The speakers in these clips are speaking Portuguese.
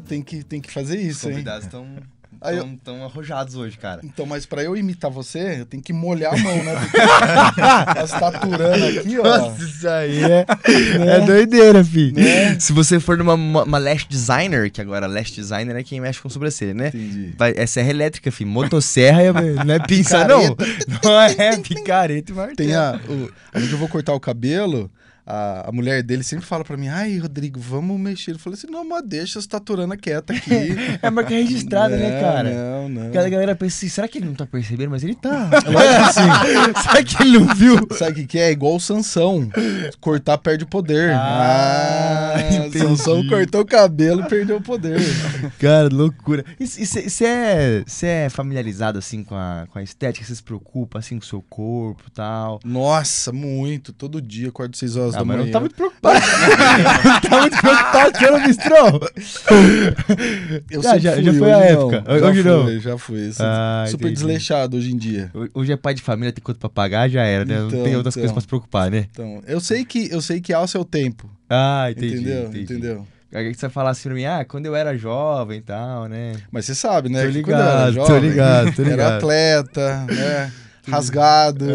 Tem que fazer isso, hein? Os convidados estão arrojados hoje, cara. Então, mas pra eu imitar você, eu tenho que molhar a mão, né? Porque as taturana aqui, ó. Nossa, isso aí é doideira, filho. Né? Se você for numa lash designer, que agora lash designer é quem mexe com sobrancelha, né? Entendi. É serra elétrica, filho. Motosserra não é pinça, não. Não é picareta e martelo. Onde eu vou cortar o cabelo, a mulher dele sempre fala pra mim, ai, Rodrigo, vamos mexer. Eu falei assim, não, mas deixa as taturana quieta aqui. É marca registrada, né, cara? Não. Porque a galera pensa assim, será que ele não tá percebendo? Mas ele tá. Lógico que sim. Será que ele não viu? Sabe o que é? É igual o Sansão. Cortar perde o poder. Entendi. Sansão cortou o cabelo e perdeu o poder. Cara, loucura. E você é familiarizado, assim, com a estética? Você se preocupa, assim, com o seu corpo e tal? Nossa, muito. Todo dia, acordo 6 horas da Mas manhã. não tá muito preocupado. Não tá muito preocupado, você não bistrou? Já foi hoje a não. época. Hoje não. Já fui. Super Entendi. desleixado hoje em dia. Hoje é pai de família, tem conta pra pagar, já era, né? Não tem outras coisas pra se preocupar, né? Então, eu sei que há o seu tempo. Entendi. Entendeu? Aí você vai falar assim pra mim, quando eu era jovem e tal, né? Mas você sabe, né? Tô que ligado, quando eu era jovem, tô ligado. era atleta, né? Rasgado.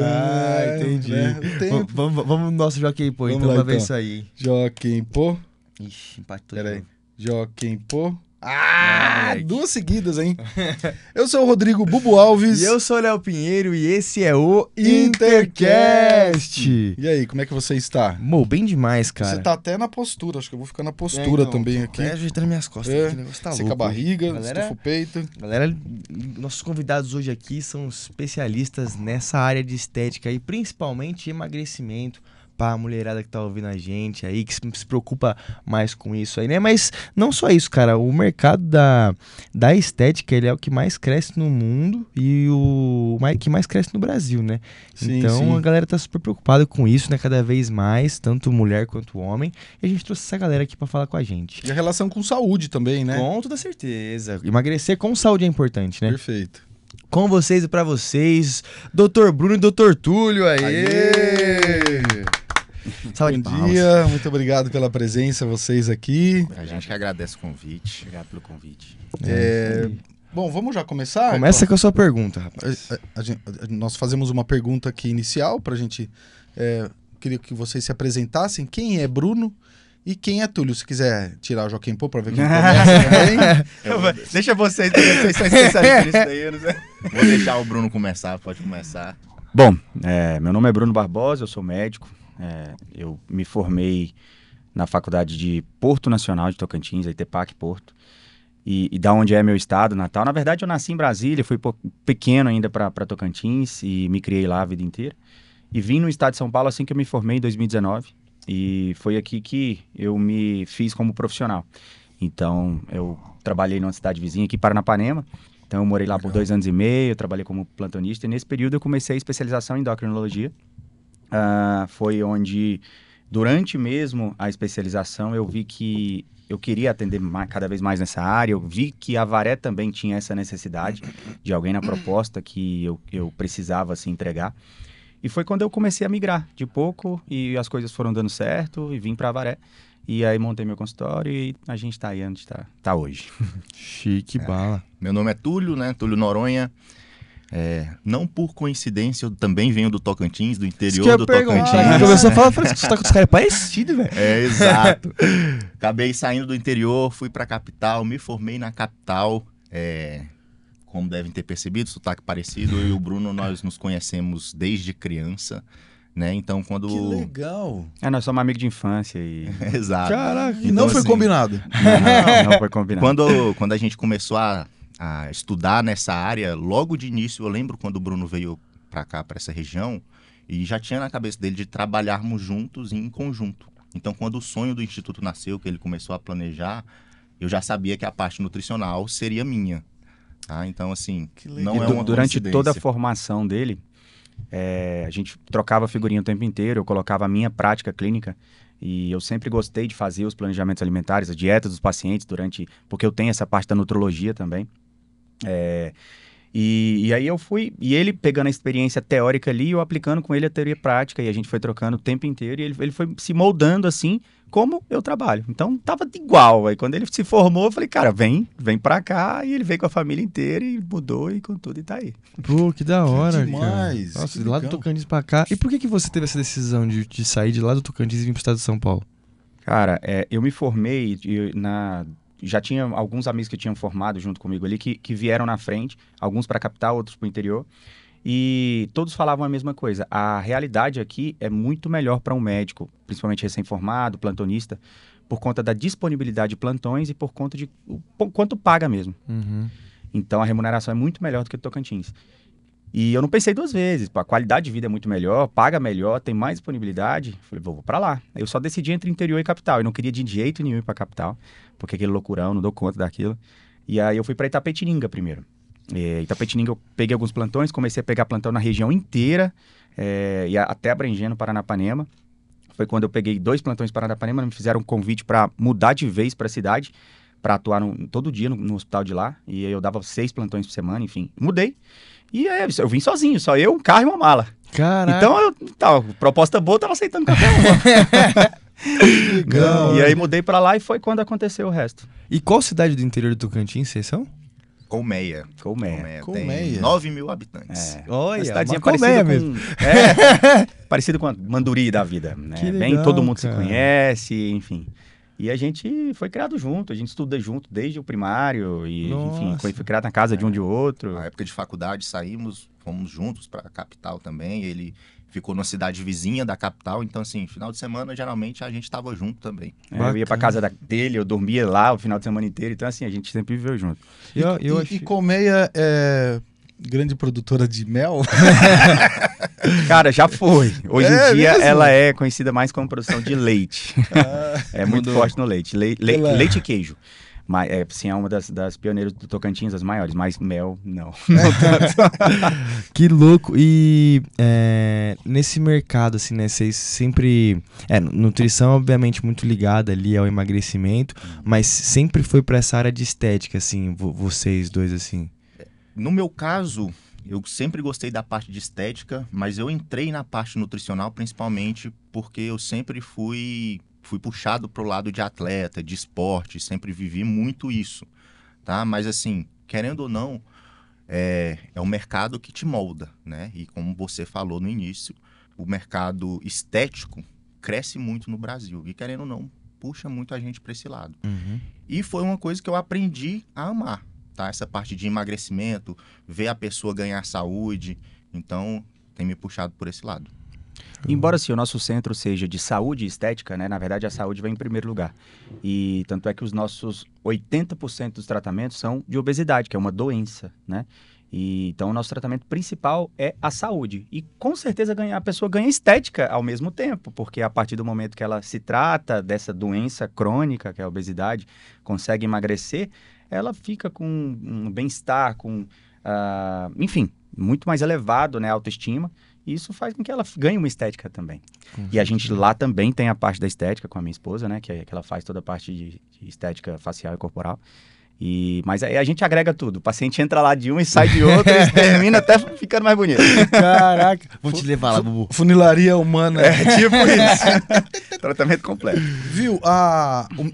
Entendi. Né? O tempo. Vamos no nosso Joaquim Pô, Vamos então, lá, pra ver então. isso aí. Joaquim Pô. Ixi, empatou. Peraí. Joaquim Pô. moleque. 2 seguidas, hein? Eu sou o Rodrigo Bubu Alves. E eu sou o Léo Pinheiro e esse é o Intercast. Intercast. E aí, como é que você está? Bem demais, cara. Você tá até na postura, acho que eu vou ficar na postura também aqui. Ajeitando minhas costas. É, aqui, o negócio tá seca louco. a barriga, Galera- estufa o peito. Galera, nossos convidados hoje aqui são especialistas nessa área de estética e principalmente emagrecimento para a mulherada que tá ouvindo a gente aí, que se preocupa mais com isso aí, né? Mas não só isso, cara, o mercado da estética, ele é o que mais cresce no mundo e que mais cresce no Brasil, né? Sim, Então sim. a galera tá super preocupada com isso, né? Cada vez mais, tanto mulher quanto homem. E a gente trouxe essa galera aqui para falar com a gente. E a relação com saúde também, né? Com toda certeza. Emagrecer com saúde é importante, né? Perfeito. Com vocês e pra vocês, Dr. Bruno e Dr. Túlio. Salve de Bom palmas. dia, muito obrigado pela presença, vocês aqui. A gente que agradece o convite. Obrigado pelo convite. Bom, vamos já começar? Começa com a sua pergunta, rapaz. Nós fazemos uma pergunta aqui inicial pra gente. Queria que vocês se apresentassem. Quem é Bruno e quem é Túlio? Se quiser tirar o Joaquim Pô pra ver quem começa também. Deixa vocês são especialistas nisso daí, eu não sei. Vou deixar o Bruno começar, pode começar. Bom, meu nome é Bruno Barbosa, eu sou médico. Eu me formei na faculdade de Porto Nacional de Tocantins, a ITPAC Porto, e da onde é meu estado natal. Na verdade, eu nasci em Brasília, fui pequeno ainda para Tocantins e me criei lá a vida inteira. E vim no estado de São Paulo assim que eu me formei em 2019, e foi aqui que eu me fiz como profissional. Então, eu trabalhei numa cidade vizinha aqui, Paranapanema. Então, eu morei lá por 2 anos e meio, eu trabalhei como plantonista, e nesse período eu comecei a especialização em endocrinologia. Foi onde, durante mesmo a especialização, eu vi que eu queria atender cada vez mais nessa área. Eu vi que a Avaré também tinha essa necessidade de alguém na proposta que eu precisava assim, entregar. E foi quando eu comecei a migrar de pouco e as coisas foram dando certo e vim para a Avaré. E aí montei meu consultório e a gente está aí onde está hoje. Chique bala. Meu nome é Túlio, né? Túlio Noronha. Não por coincidência, eu também venho do Tocantins, do interior do Tocantins. Começou a falar, falei, você tá com os caras parecidos, velho. Exato. Acabei saindo do interior, fui pra capital, me formei na capital. Como devem ter percebido, sotaque parecido. Eu e o Bruno, nós nos conhecemos desde criança, né? Então, quando... Que legal. Nós somos amigos de infância e... Exato. Caraca, e Então, não foi assim, combinado. Não foi combinado. Quando a gente começou a estudar nessa área, logo de início, eu lembro quando o Bruno veio para cá, para essa região, e já tinha na cabeça dele de trabalharmos juntos e em conjunto. Então, quando o sonho do Instituto nasceu, que ele começou a planejar, eu já sabia que a parte nutricional seria minha. Tá? Então, assim, não é uma durante coincidência. toda a formação dele, a gente trocava figurinha o tempo inteiro, eu colocava a minha prática clínica. E eu sempre gostei de fazer os planejamentos alimentares, a dieta dos pacientes porque eu tenho essa parte da nutrologia também. E aí eu fui, e ele pegando a experiência teórica ali, eu aplicando com ele a teoria prática, e a gente foi trocando o tempo inteiro, e ele foi se moldando assim, como eu trabalho. Então, tava igual. Aí quando ele se formou, eu falei, cara, vem pra cá, e ele veio com a família inteira, e mudou, e com tudo, e tá aí. Pô, que da hora, demais, cara. Nossa, que de lá do legal. Tocantins pra cá. E por que você teve essa decisão de sair de lá do Tocantins e vir pro estado de São Paulo? Cara, eu me formei já tinha alguns amigos que tinham formado junto comigo ali, que vieram na frente, alguns para a capital, outros para o interior, e todos falavam a mesma coisa. A realidade aqui é muito melhor para um médico, principalmente recém-formado, plantonista, por conta da disponibilidade de plantões e por conta de quanto paga mesmo. Uhum. Então a remuneração é muito melhor do que o Tocantins. E eu não pensei duas vezes, a qualidade de vida é muito melhor, paga melhor, tem mais disponibilidade. Falei, vou pra lá. Eu só decidi entre interior e capital, eu não queria de jeito nenhum ir pra capital, porque aquele loucurão, não dou conta daquilo. E aí eu fui pra Itapetininga primeiro. Itapetininga eu peguei alguns plantões, comecei a pegar plantão na região inteira, e até abrangendo Paranapanema. Foi quando eu peguei 2 plantões em Paranapanema, me fizeram um convite para mudar de vez para a cidade, para atuar todo dia no hospital de lá, e aí eu dava 6 plantões por semana, enfim, mudei. E aí, eu vim sozinho, só eu, um carro e uma mala. Caraca. Então, proposta boa, eu tava aceitando qualquer uma. Legal. E aí mudei pra lá e foi quando aconteceu o resto. E qual cidade do interior do Tocantins vocês são? Colmeia. Colmeia. Tem 9 mil habitantes. Olha, Uma cidadezinha uma colmeia parecida mesmo. parecido com a Manduri da vida, né? Que Bem, legal, todo mundo cara. se conhece, enfim. E a gente foi criado junto, a gente estuda junto desde o primário, e enfim, Nossa. foi criado na casa de um de outro. Na época de faculdade saímos, fomos juntos para a capital também. Ele ficou numa cidade vizinha da capital, então assim, final de semana geralmente a gente estava junto também. Eu ia pra casa dele, eu dormia lá o final de semana inteiro, então assim, a gente sempre viveu junto. E Colmeia é grande produtora de mel? Cara, já foi. Hoje É em dia mesmo? ela é conhecida mais como produção de leite. É muito forte no leite. Leite e queijo. Mas sim, é uma das pioneiras do Tocantins, as maiores, mas mel, não. Que louco. E nesse mercado, assim, né? Vocês sempre... nutrição, obviamente, muito ligada ali ao emagrecimento, mas sempre foi pra essa área de estética, assim, vocês dois, assim. No meu caso, eu sempre gostei da parte de estética, mas eu entrei na parte nutricional principalmente porque eu sempre fui puxado para o lado de atleta, de esporte, sempre vivi muito isso, tá? Mas assim, querendo ou não, é um mercado que te molda, né? E como você falou no início, o mercado estético cresce muito no Brasil e querendo ou não, puxa muito a gente para esse lado. Uhum. E foi uma coisa que eu aprendi a amar, tá? Essa parte de emagrecimento, ver a pessoa ganhar saúde, então tem me puxado por esse lado. Embora assim, o nosso centro seja de saúde e estética, né? Na verdade, a saúde vem em primeiro lugar. E tanto é que os nossos 80% dos tratamentos são de obesidade, que é uma doença, né? E, então, o nosso tratamento principal é a saúde. E com certeza a pessoa ganha estética ao mesmo tempo, porque a partir do momento que ela se trata dessa doença crônica, que é a obesidade, consegue emagrecer, ela fica com um bem-estar, enfim, muito mais elevado, né? Autoestima. E isso faz com que ela ganhe uma estética também. E a gente lá também tem a parte da estética com a minha esposa, né? Que ela faz toda a parte de estética facial e corporal. Mas aí a gente agrega tudo. O paciente entra lá de um e sai de outro e termina até ficando mais bonito. Caraca. Vou te levar lá, Bubu. Funilaria humana. Tipo isso. Tratamento completo. Viu?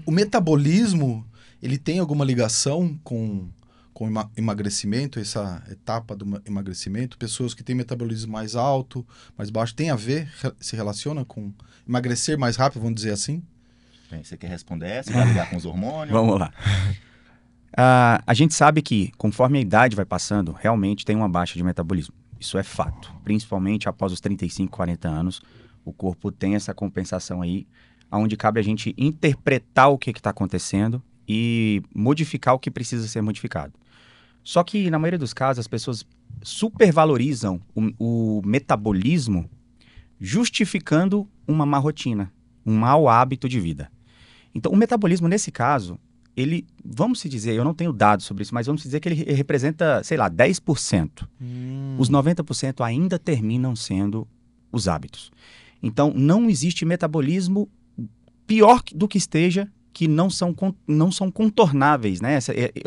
O metabolismo, ele tem alguma ligação com emagrecimento, essa etapa do emagrecimento? Pessoas que têm metabolismo mais alto, mais baixo, tem a ver, se relaciona com emagrecer mais rápido, vamos dizer assim? Bem, você quer responder essa? Vai ligar com os hormônios? Vamos lá. A gente sabe que, conforme a idade vai passando, realmente tem uma baixa de metabolismo. Isso é fato. Principalmente após os 35, 40 anos, o corpo tem essa compensação aí, onde cabe a gente interpretar o que está acontecendo e modificar o que precisa ser modificado. Só que, na maioria dos casos, as pessoas supervalorizam o metabolismo justificando uma má rotina, um mau hábito de vida. Então, o metabolismo, nesse caso, vamos se dizer, eu não tenho dados sobre isso, mas vamos dizer que ele representa, sei lá, 10%. Os 90% ainda terminam sendo os hábitos. Então, não existe metabolismo pior do que esteja, que não são contornáveis, né?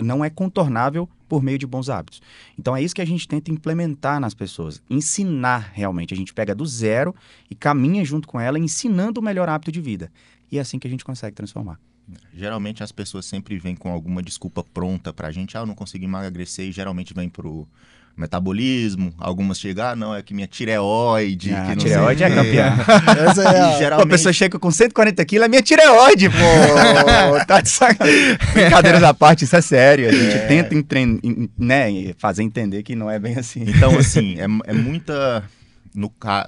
Não é contornável por meio de bons hábitos. Então é isso que a gente tenta implementar nas pessoas, ensinar realmente. A gente pega do zero e caminha junto com ela, ensinando o melhor hábito de vida. E é assim que a gente consegue transformar. Geralmente as pessoas sempre vêm com alguma desculpa pronta pra gente. Eu não consigo emagrecer, e geralmente vem pro metabolismo. Algumas chegam, não, é que minha tireoide. A que não tireoide sei é o quê. campeã. Essa é E a... geralmente... A pessoa chega com 140 quilos, é minha tireoide, pô! Tá de sacanagem. Brincadeiras à parte, isso é sério. A gente tenta né, fazer entender que não é bem assim. Então, assim, é muita...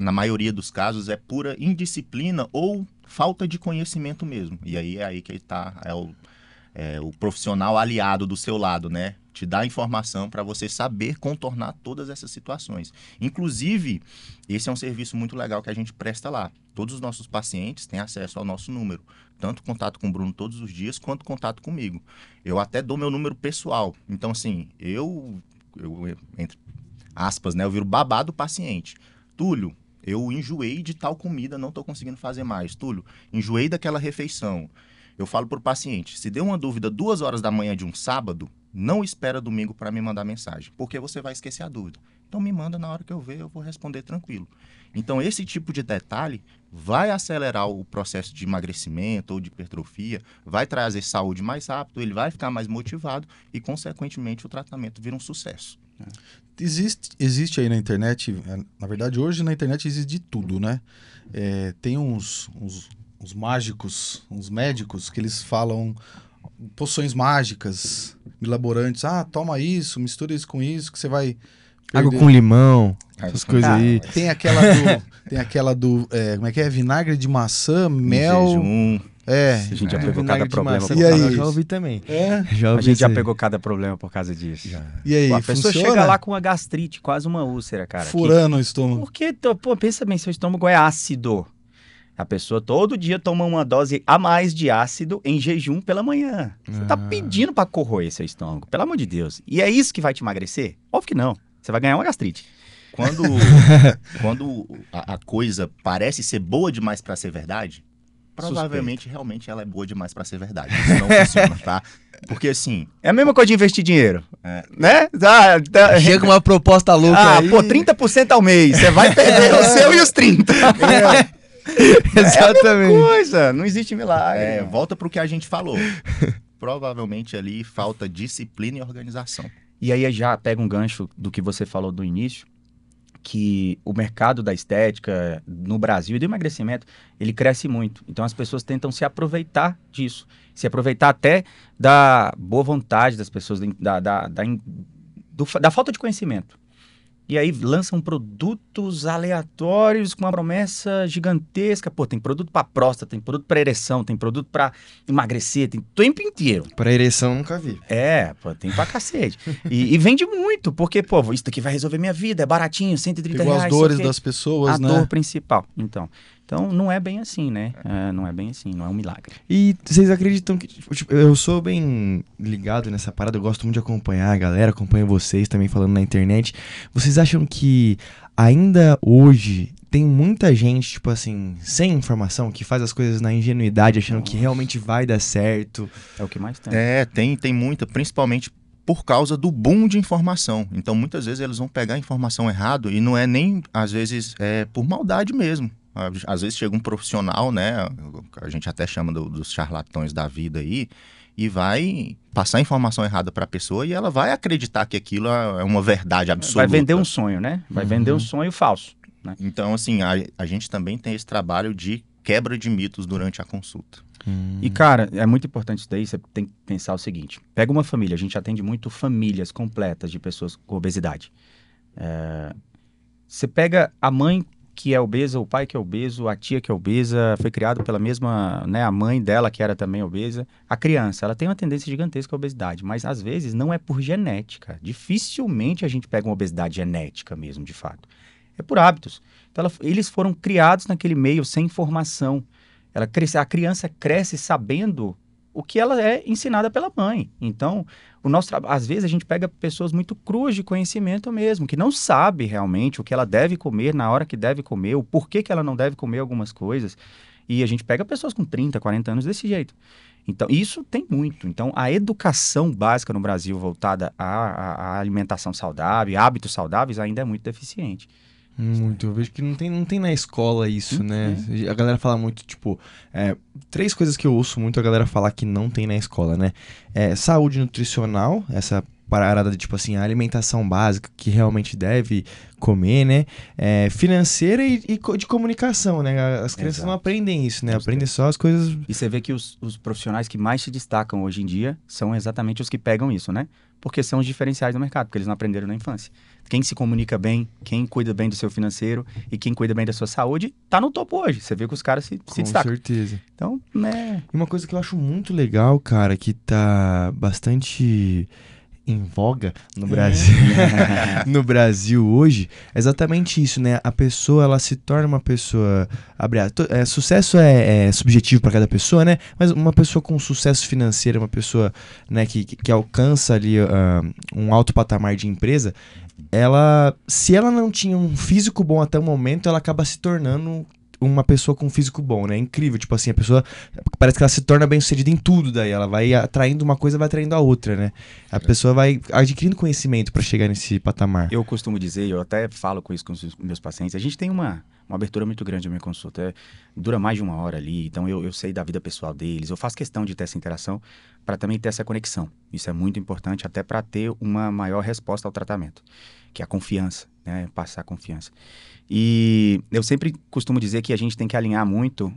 na maioria dos casos, é pura indisciplina ou falta de conhecimento mesmo. E aí é aí que está o profissional aliado do seu lado, né? Te dá informação para você saber contornar todas essas situações. Inclusive, esse é um serviço muito legal que a gente presta lá. Todos os nossos pacientes têm acesso ao nosso número. Tanto contato com o Bruno todos os dias, quanto contato comigo. Eu até dou meu número pessoal. Então, assim, eu entre aspas, né? Eu viro babá do paciente. Túlio, eu enjoei de tal comida, não estou conseguindo fazer mais. Túlio, enjoei daquela refeição. Eu falo para o paciente, se deu uma dúvida 2 horas da manhã de um sábado, não espera domingo para me mandar mensagem, porque você vai esquecer a dúvida. Então me manda na hora que eu ver, eu vou responder tranquilo. Então esse tipo de detalhe vai acelerar o processo de emagrecimento ou de hipertrofia, vai trazer saúde mais rápido, ele vai ficar mais motivado e, consequentemente, o tratamento vira um sucesso. Existe aí na internet, na verdade hoje na internet existe de tudo, né? Tem uns mágicos, uns médicos que eles falam poções mágicas, milaborantes. Ah, toma isso, mistura isso com isso que você vai Água com limão, essas coisas aí. Tem aquela do como é que é? Vinagre de maçã, mel... Jejum. A gente já pegou cada problema. E aí? Eu já ouvi também. Já A ouvi gente já isso aí. pegou cada problema por causa disso. E aí, Pô, a pessoa funciona? chega lá com uma gastrite, quase uma úlcera, cara. Furando o estômago. Porque, pô, pensa bem, seu estômago é ácido. A pessoa todo dia toma uma dose a mais de ácido em jejum pela manhã. Você tá pedindo pra corroer seu estômago, pelo amor de Deus. E é isso que vai te emagrecer? Óbvio que não. Você vai ganhar uma gastrite. Quando a coisa parece ser boa demais para ser verdade, provavelmente, realmente, ela é boa demais para ser verdade. Isso não funciona, tá? Porque, assim... É a mesma coisa de investir dinheiro, né? Chega uma proposta louca aí. Pô, 30% ao mês. Você vai perder o seu e os 30. Exatamente. É a mesma coisa. Não existe milagre. Volta pro que a gente falou. Provavelmente ali falta disciplina e organização. E aí já pega um gancho do que você falou do início, que o mercado da estética no Brasil e do emagrecimento, ele cresce muito. Então as pessoas tentam se aproveitar disso. Se aproveitar até da boa vontade das pessoas, da falta de conhecimento. E aí lançam produtos aleatórios com uma promessa gigantesca. Pô, tem produto para próstata, tem produto para ereção, tem produto para emagrecer, tem o tempo inteiro. Pra ereção nunca vi. Pô, tem pra cacete. E vende muito, porque, pô, isso aqui vai resolver minha vida, é baratinho, 130 Pegou reais. as dores das pessoas, a né? dor principal. Então não é bem assim, né? Não é bem assim, não é um milagre. E vocês acreditam que... Tipo, eu sou bem ligado nessa parada, eu gosto muito de acompanhar a galera, acompanho vocês também falando na internet. Vocês acham que ainda hoje tem muita gente, tipo assim, sem informação, que faz as coisas na ingenuidade, achando que realmente vai dar certo? É o que mais tem. Tem muita, principalmente por causa do boom de informação. Então, muitas vezes eles vão pegar a informação errado e não é nem, às vezes, por maldade mesmo. Às vezes chega um profissional, né? A gente até chama dos charlatões da vida aí, e vai passar a informação errada para a pessoa e ela vai acreditar que aquilo é uma verdade absoluta. Vai vender um sonho, né? Vai vender um sonho falso. Né? Então, assim, a gente também tem esse trabalho de quebra de mitos durante a consulta. E, cara, é muito importante isso daí, você tem que pensar o seguinte. Pega uma família, a gente atende muito famílias completas de pessoas com obesidade. Você pega a mãe que é obesa, o pai que é obeso, a tia que é obesa, foi criado pela mesma, né, a mãe dela que era também obesa. A criança, ela tem uma tendência gigantesca à obesidade, mas às vezes não é por genética. Dificilmente a gente pega uma obesidade genética mesmo, de fato. É por hábitos. Então eles foram criados naquele meio sem informação. A criança cresce sabendo o que ela é ensinada pela mãe. Então, às vezes a gente pega pessoas muito cruas de conhecimento mesmo, que não sabe realmente o que ela deve comer na hora que deve comer, o porquê que ela não deve comer algumas coisas. E a gente pega pessoas com 30, 40 anos desse jeito. Então, isso tem muito. Então, a educação básica no Brasil voltada à alimentação saudável, hábitos saudáveis, ainda é muito deficiente. Muito, eu vejo que não tem na escola isso, né? A galera fala muito, tipo, 3 coisas que eu ouço muito a galera falar que não tem na escola, né? Saúde nutricional, essa parada de, tipo assim, a alimentação básica que realmente deve comer, né? Financeira e de comunicação, né? As crianças não aprendem isso, né? Aprendem só as coisas... E você vê que os profissionais que mais se destacam hoje em dia são exatamente os que pegam isso, né? Porque são os diferenciais do mercado, porque eles não aprenderam na infância. Quem se comunica bem, quem cuida bem do seu financeiro e quem cuida bem da sua saúde, tá no topo hoje. Você vê que os caras se destacam. Com certeza. Então, né? E uma coisa que eu acho muito legal, cara, que tá bastante em voga no Brasil, no Brasil hoje, é exatamente isso, né? A pessoa, ela se torna uma pessoa... sucesso é subjetivo para cada pessoa, né? Mas uma pessoa com sucesso financeiro, uma pessoa, né, que alcança ali um alto patamar de empresa, se ela não tinha um físico bom até o momento, ela acaba se tornando uma pessoa com um físico bom, né? É incrível, tipo assim, a pessoa parece que ela se torna bem-sucedida em tudo, daí ela vai atraindo uma coisa, vai atraindo a outra, né? A pessoa vai adquirindo conhecimento para chegar nesse patamar. Eu costumo dizer, eu até falo com isso com os meus pacientes, a gente tem uma abertura muito grande na minha consulta, dura mais de 1 hora ali, então eu sei da vida pessoal deles, eu faço questão de ter essa interação para também ter essa conexão. Isso é muito importante até para ter uma maior resposta ao tratamento, que é a confiança, né? Passar confiança. E eu sempre costumo dizer que a gente tem que alinhar muito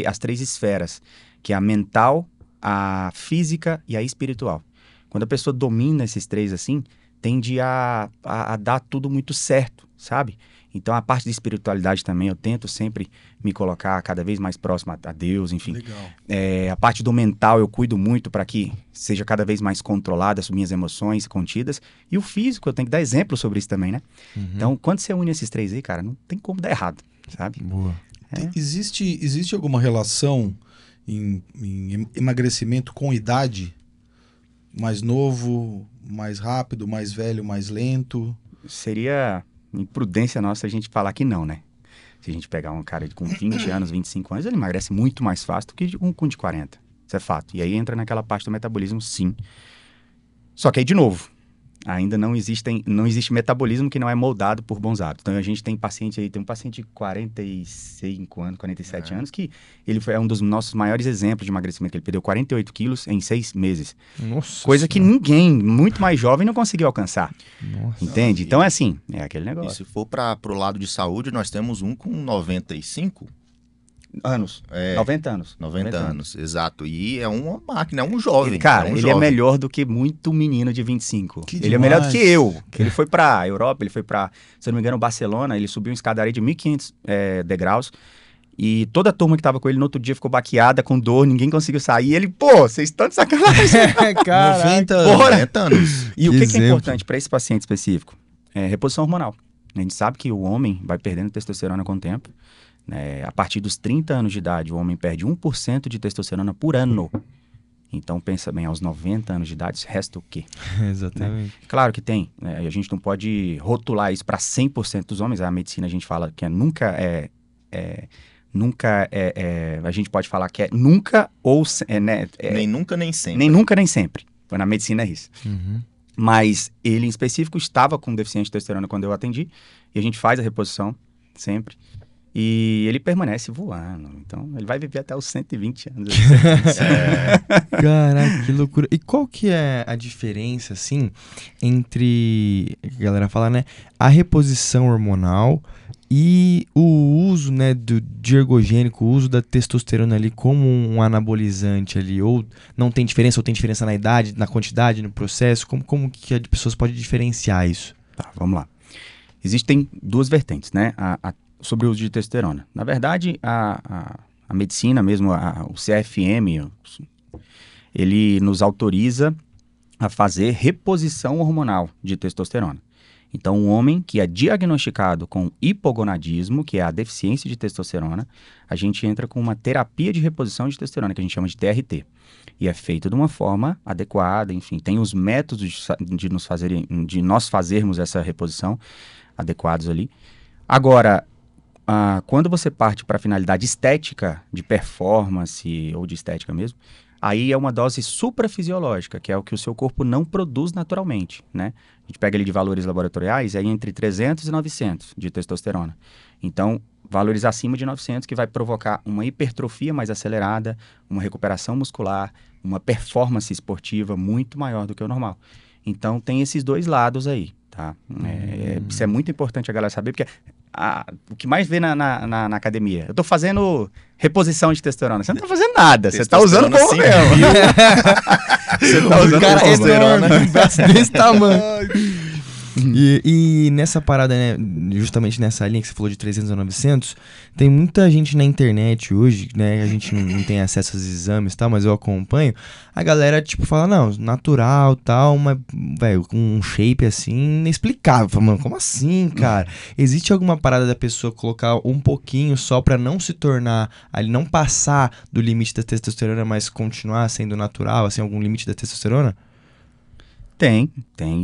as 3 esferas, que é a mental, a física e a espiritual. Quando a pessoa domina esses 3 assim, tende a dar tudo muito certo, sabe? Então a parte de espiritualidade também eu tento sempre me colocar cada vez mais próximo a Deus, enfim. Legal. A parte do mental eu cuido muito para que seja cada vez mais controlada as minhas emoções contidas. E o físico, eu tenho que dar exemplo sobre isso também, né? Então, quando você une esses 3 aí, cara, não tem como dar errado, sabe? Boa. Existe alguma relação em emagrecimento com idade? Mais novo, mais rápido, mais velho, mais lento? Seria imprudência nossa a gente falar que não, né? Se a gente pegar um cara com 20 anos, 25 anos, ele emagrece muito mais fácil do que um com de 40. Isso é fato. E aí entra naquela parte do metabolismo, sim. Só que aí, de novo, ainda não existe metabolismo que não é moldado por bons hábitos. Então a gente tem um paciente de 45 anos, 47 anos, que ele é um dos nossos maiores exemplos de emagrecimento. Ele perdeu 48 quilos em 6 meses. Nossa. Coisa que ninguém, muito mais jovem, não conseguiu alcançar. Nossa. Entende? Então é assim, é aquele E negócio. se for para o lado de saúde, nós temos um com 95 Anos. 90 anos. 90 anos, exato. E é uma máquina, é um jovem. Cara, é um ele jovem. é melhor do que muito menino de 25. Que Ele é melhor do que demais. eu. Que ele foi pra Europa, ele foi pra, se eu não me engano, Barcelona, ele subiu uma escadaria de 1.500 degraus. E toda a turma que tava com ele no outro dia ficou baqueada, com dor, ninguém conseguiu sair. E ele, pô, vocês estão de sacanagem. Caraca. 90 90 anos. E o Que que é exemplo. importante para esse paciente específico? Reposição hormonal. A gente sabe que o homem vai perdendo testosterona com o tempo. A partir dos 30 anos de idade, o homem perde 1% de testosterona por ano. Então, pensa bem, aos 90 anos de idade, resta o quê? Exatamente. Claro que tem. A gente não pode rotular isso para 100% dos homens. A medicina, a gente fala que a gente pode falar que é nunca ou... Nem nunca, nem sempre. nem nunca, nem sempre. Na medicina é isso. Uhum. Mas ele, em específico, estava com deficiência de testosterona quando eu atendi. E a gente faz a reposição sempre. E ele permanece voando. Então, ele vai viver até os 120 anos. Caraca, que loucura. E qual que é a diferença, assim, entre, a galera fala, né, a reposição hormonal e o uso, né, de ergogênico, o uso da testosterona ali como um anabolizante ali, ou não tem diferença, ou tem diferença na idade, na quantidade, no processo? Como que as pessoas podem diferenciar isso? Tá, vamos lá. Existem 2 vertentes, né, sobre o uso de testosterona. Na verdade, a medicina mesmo, o CFM, ele nos autoriza a fazer reposição hormonal de testosterona. Então, um homem que é diagnosticado com hipogonadismo, que é a deficiência de testosterona, a gente entra com uma terapia de reposição de testosterona, que a gente chama de TRT. E é feito de uma forma adequada, enfim, tem os métodos de nós fazermos essa reposição adequados ali. Agora, quando você parte para a finalidade estética, de performance ou de estética mesmo, aí é uma dose suprafisiológica, que é o que o seu corpo não produz naturalmente, né? A gente pega ele de valores laboratoriais, é entre 300 e 900 de testosterona. Então, valores acima de 900 que vai provocar uma hipertrofia mais acelerada, uma recuperação muscular, uma performance esportiva muito maior do que o normal. Então, tem esses dois lados aí, tá? Isso é muito importante a galera saber, porque o que mais vê na academia, eu tô fazendo reposição de testosterona. Você não tá fazendo nada, você tá usando como mesmo. Você tá usando testosterona, desse tamanho. E nessa parada, né, justamente nessa linha que você falou de 300 a 900, tem muita gente na internet hoje, né, a gente não tem acesso aos exames e tal, mas eu acompanho, a galera, tipo, fala, não, natural tal, mas, velho, com um shape assim, inexplicável. Fala, mano, como assim, cara? Existe alguma parada da pessoa colocar um pouquinho só pra não se tornar, ali, não passar do limite da testosterona, mas continuar sendo natural, assim, algum limite da testosterona? Tem.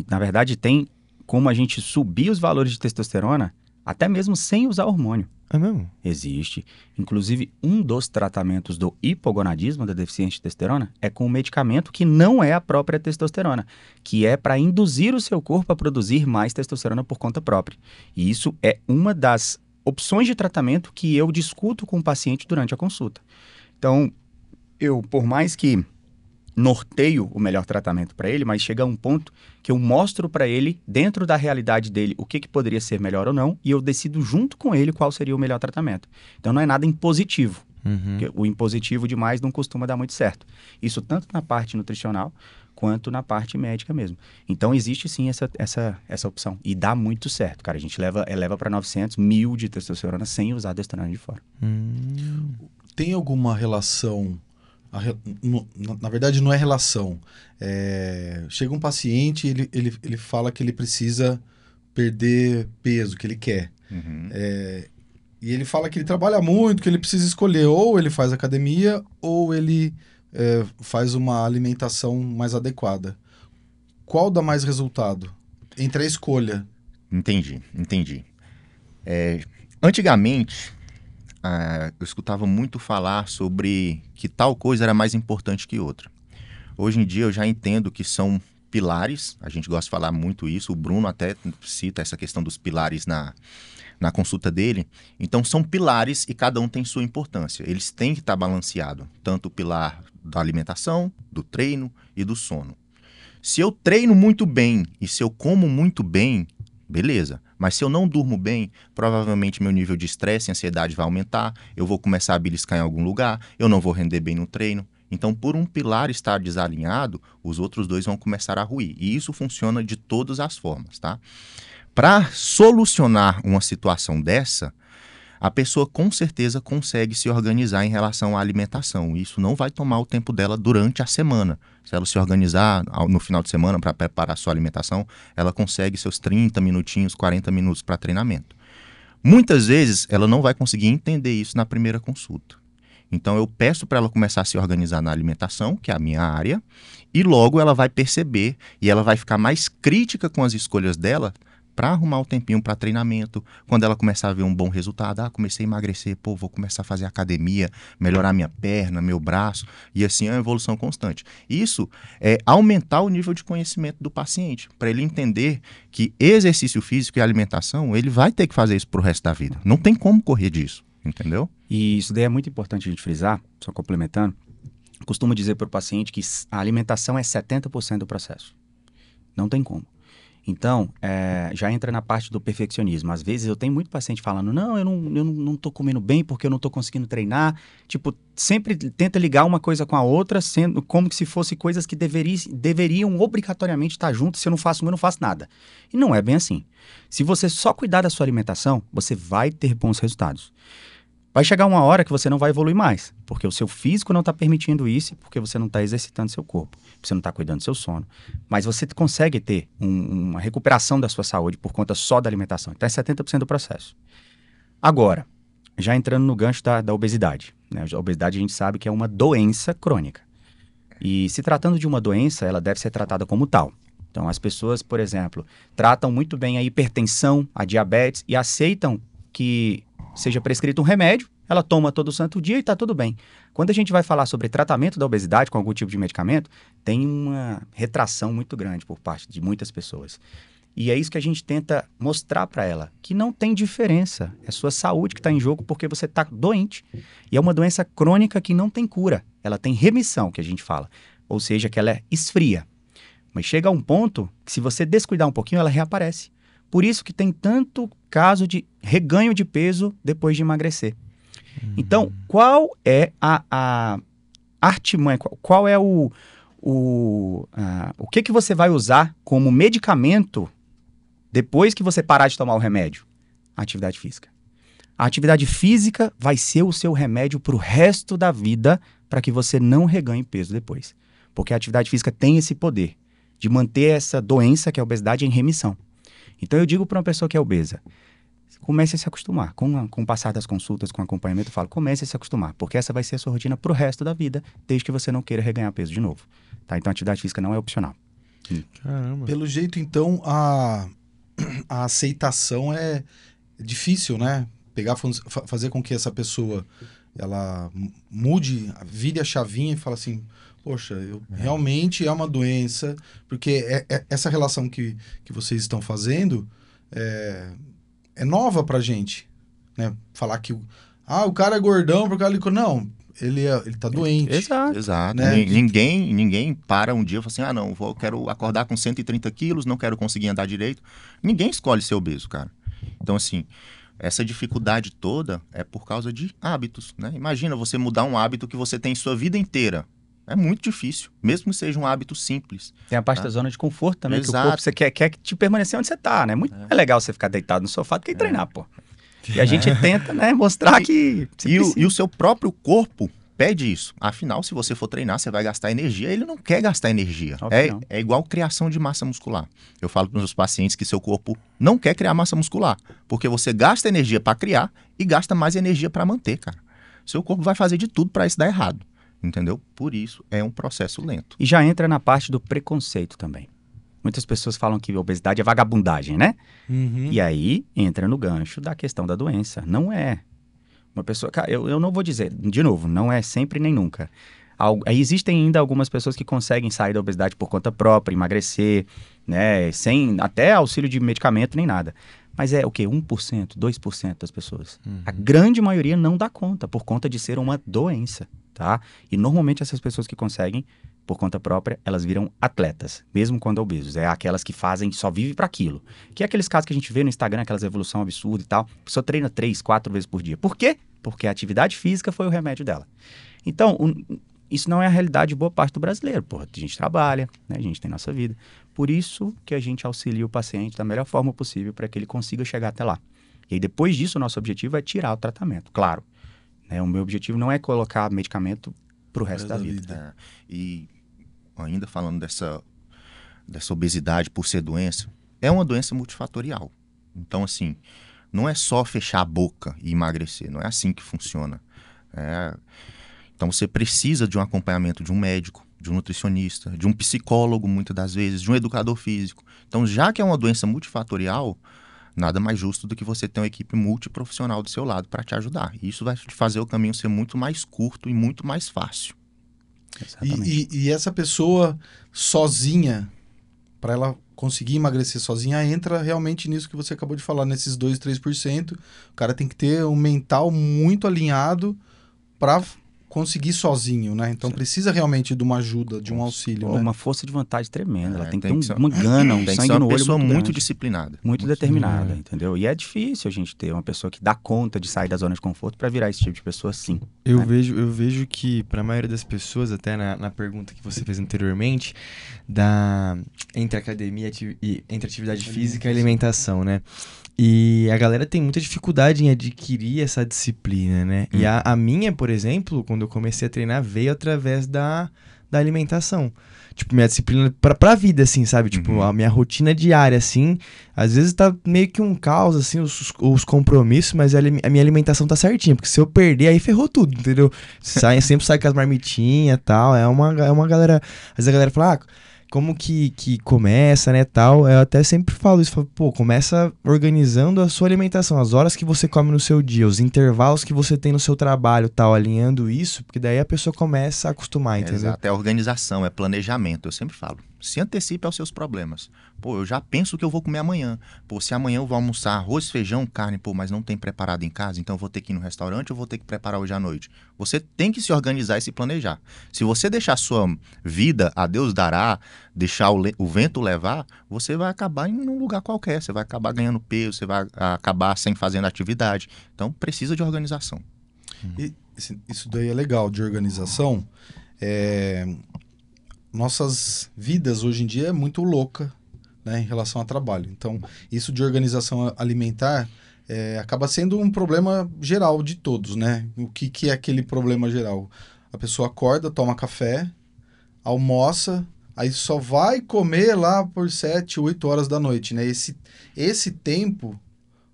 Na verdade, tem como a gente subir os valores de testosterona, até mesmo sem usar hormônio. É mesmo? Existe. Inclusive, um dos tratamentos do hipogonadismo, da deficiência de testosterona, é com um medicamento que não é a própria testosterona, que é para induzir o seu corpo a produzir mais testosterona por conta própria. E isso é uma das opções de tratamento que eu discuto com o paciente durante a consulta. Então, eu, por mais que norteio o melhor tratamento para ele, mas chega a um ponto que eu mostro para ele, dentro da realidade dele, o que poderia ser melhor ou não, e eu decido junto com ele qual seria o melhor tratamento. Então não é nada impositivo. O impositivo demais não costuma dar muito certo. Isso tanto na parte nutricional quanto na parte médica mesmo. Então existe sim essa opção. E dá muito certo, cara. A gente leva para 900, 1000 de testosterona sem usar testosterona de fora. Tem alguma relação... Na verdade, não é relação. Chega um paciente, ele fala que ele precisa perder peso, que ele quer. E ele fala que ele trabalha muito, que ele precisa escolher ou ele faz academia ou ele faz uma alimentação mais adequada. Qual dá mais resultado entre a escolha? Entendi. Antigamente, eu escutava muito falar sobre que tal coisa era mais importante que outra. Hoje em dia eu já entendo que são pilares, a gente gosta de falar muito isso, o Bruno até cita essa questão dos pilares na consulta dele. Então são pilares e cada um tem sua importância. Eles têm que estar balanceados, tanto o pilar da alimentação, do treino e do sono. Se eu treino muito bem e se eu como muito bem, beleza. Mas se eu não durmo bem, provavelmente meu nível de estresse e ansiedade vai aumentar, eu vou começar a beliscar em algum lugar, eu não vou render bem no treino. Então, por um pilar estar desalinhado, os outros dois vão começar a ruir. E isso funciona de todas as formas, tá? Para solucionar uma situação dessa, a pessoa com certeza consegue se organizar em relação à alimentação. Isso não vai tomar o tempo dela durante a semana. Se ela se organizar no final de semana para preparar a sua alimentação, ela consegue seus 30 minutinhos, 40 minutos para treinamento. Muitas vezes ela não vai conseguir entender isso na primeira consulta. Então eu peço para ela começar a se organizar na alimentação, que é a minha área, e logo ela vai perceber e ela vai ficar mais crítica com as escolhas dela para arrumar o tempinho para treinamento. Quando ela começar a ver um bom resultado, comecei a emagrecer, vou começar a fazer academia, melhorar minha perna, meu braço, e assim é uma evolução constante. Isso é aumentar o nível de conhecimento do paciente, para ele entender que exercício físico e alimentação, ele vai ter que fazer isso pro resto da vida. Não tem como correr disso, entendeu? E isso daí é muito importante a gente frisar, só complementando. Costumo dizer para o paciente que a alimentação é 70% do processo. Não tem como. Então, já entra na parte do perfeccionismo. Às vezes eu tenho muito paciente falando, não, eu não tô comendo bem porque eu não tô conseguindo treinar. Tipo, sempre tenta ligar uma coisa com a outra, sendo como se fossem coisas que deveriam obrigatoriamente estar juntas. Se eu não faço uma, eu não faço nada. E não é bem assim. Se você só cuidar da sua alimentação, você vai ter bons resultados. Vai chegar uma hora que você não vai evoluir mais, porque o seu físico não está permitindo isso, porque você não está exercitando seu corpo, você não está cuidando do seu sono. Mas você consegue ter uma recuperação da sua saúde por conta só da alimentação. Então é 70% do processo. Agora, já entrando no gancho da obesidade. Né? A obesidade a gente sabe que é uma doença crônica. E se tratando de uma doença, ela deve ser tratada como tal. Então as pessoas, por exemplo, tratam muito bem a hipertensão, a diabetes e aceitam que seja prescrito um remédio, ela toma todo santo dia e está tudo bem. Quando a gente vai falar sobre tratamento da obesidade com algum tipo de medicamento, tem uma retração muito grande por parte de muitas pessoas. E é isso que a gente tenta mostrar para ela, que não tem diferença. É sua saúde que está em jogo porque você está doente. E é uma doença crônica que não tem cura. Ela tem remissão, que a gente fala. Ou seja, que ela esfria. Mas chega a um ponto que se você descuidar um pouquinho, ela reaparece. Por isso que tem tanto caso de reganho de peso depois de emagrecer. Então, qual é a artimanha, qual é o que você vai usar como medicamento depois que você parar de tomar o remédio? A atividade física. A atividade física vai ser o seu remédio para o resto da vida para que você não reganhe peso depois. Porque a atividade física tem esse poder de manter essa doença, que é a obesidade, em remissão. Então eu digo para uma pessoa que é obesa, comece a se acostumar. Com o passar das consultas, com acompanhamento, eu falo, comece a se acostumar, porque essa vai ser a sua rotina pro resto da vida, desde que você não queira reganhar peso de novo. Tá? Então a atividade física não é opcional. Caramba. Pelo jeito, então, a aceitação é difícil, né? Fazer com que essa pessoa ela mude, vire a chavinha e fale assim, poxa, realmente é uma doença, porque essa relação que vocês estão fazendo é nova pra gente, né? Falar que o cara é gordão porque não, ele tá doente. Exato. Né? Ninguém para um dia e fala assim, não, quero acordar com 130 quilos, não quero conseguir andar direito. Ninguém escolhe ser obeso, cara. Então, assim, essa dificuldade toda é por causa de hábitos, né? Imagina você mudar um hábito que você tem sua vida inteira. É muito difícil, mesmo que seja um hábito simples. Tem a parte da zona de conforto também, Exato. que o corpo você quer te permanecer onde você tá, né? Muito é legal você ficar deitado no sofá do que ir treinar, pô. E a gente tenta, né, mostrar que... E o seu próprio corpo pede isso. Afinal, se você for treinar, você vai gastar energia. Ele não quer gastar energia. É igual criação de massa muscular. Eu falo para os meus pacientes que seu corpo não quer criar massa muscular, porque você gasta energia para criar e gasta mais energia para manter, cara. Seu corpo vai fazer de tudo para isso dar errado. Entendeu? Por isso é um processo lento. E já entra na parte do preconceito também. Muitas pessoas falam que obesidade é vagabundagem, né? Uhum. E aí entra no gancho da questão da doença. Não é. Uma pessoa... Cara, eu não vou dizer, de novo, não é sempre nem nunca. Existem ainda algumas pessoas que conseguem sair da obesidade por conta própria, emagrecer, né? Sem até auxílio de medicamento nem nada. Mas é o quê? 1%, 2% das pessoas. Uhum. A grande maioria não dá conta, por conta de ser uma doença, tá? E normalmente essas pessoas que conseguem, por conta própria, elas viram atletas, mesmo quando obesos. É aquelas que fazem, só vivem para aquilo. Que é aqueles casos que a gente vê no Instagram, aquelas evolução absurda e tal. A pessoa treina 3, 4 vezes por dia. Por quê? Porque a atividade física foi o remédio dela. Então, isso não é a realidade de boa parte do brasileiro. Porra, a gente trabalha, né? A gente tem nossa vida. Por isso que a gente auxilia o paciente da melhor forma possível para que ele consiga chegar até lá. E aí, depois disso, o nosso objetivo é tirar o tratamento, claro. Né? O meu objetivo não é colocar medicamento para o resto da vida. E ainda falando dessa obesidade por ser doença, é uma doença multifatorial. Então, assim, não é só fechar a boca e emagrecer. Não é assim que funciona. Então, você precisa de um acompanhamento de um médico, de um nutricionista, de um psicólogo, muitas das vezes, de um educador físico. Então, já que é uma doença multifatorial, nada mais justo do que você ter uma equipe multiprofissional do seu lado para te ajudar. E isso vai te fazer o caminho ser muito mais curto e muito mais fácil. E essa pessoa sozinha, para ela conseguir emagrecer sozinha, entra realmente nisso que você acabou de falar, nesses 2, 3%. O cara tem que ter um mental muito alinhado para conseguir sozinho, né? Então precisa realmente de uma ajuda, de um auxílio, né? Uma força de vontade tremenda. Ela tem que ter uma gana, um sangue no olho. Tem que ser uma pessoa muito grande, disciplinada. muito determinada, entendeu? E é difícil a gente ter uma pessoa que dá conta de sair da zona de conforto para virar esse tipo de pessoa, sim. Eu vejo que, para a maioria das pessoas, até na pergunta que você fez anteriormente, entre academia e entre atividade física e alimentação, né? E a galera tem muita dificuldade em adquirir essa disciplina, né? E a minha, por exemplo, quando eu comecei a treinar, veio através da alimentação. Tipo, minha disciplina pra vida, assim, sabe? Tipo, a minha rotina diária, assim, às vezes tá meio que um caos, assim, os compromissos, mas a minha alimentação tá certinha, porque se eu perder, aí ferrou tudo, entendeu? Sempre sai com as marmitinhas e tal, é uma galera... Às vezes a galera fala, como que começa, né, tal. Eu até sempre falo isso, pô, começa organizando a sua alimentação, as horas que você come no seu dia, os intervalos que você tem no seu trabalho, tal, alinhando isso, porque daí a pessoa começa a acostumar, entendeu? Exato, é organização, é planejamento, eu sempre falo. Se antecipe aos seus problemas. Pô, eu já penso o que eu vou comer amanhã. Pô, se amanhã eu vou almoçar arroz, feijão, carne, pô, mas não tem preparado em casa, então eu vou ter que ir no restaurante ou vou ter que preparar hoje à noite. Você tem que se organizar e se planejar. Se você deixar a sua vida a Deus dará, deixar o vento levar, você vai acabar em um lugar qualquer, você vai acabar ganhando peso, você vai acabar sem fazendo atividade. Então, precisa de organização. E isso daí é legal, de organização. Nossas vidas hoje em dia é muito louca, né, em relação ao trabalho. Então, isso de organização alimentar acaba sendo um problema geral de todos, né? O que é aquele problema geral? A pessoa acorda, toma café, almoça, aí só vai comer lá por 7, 8 horas da noite, né? Esse tempo,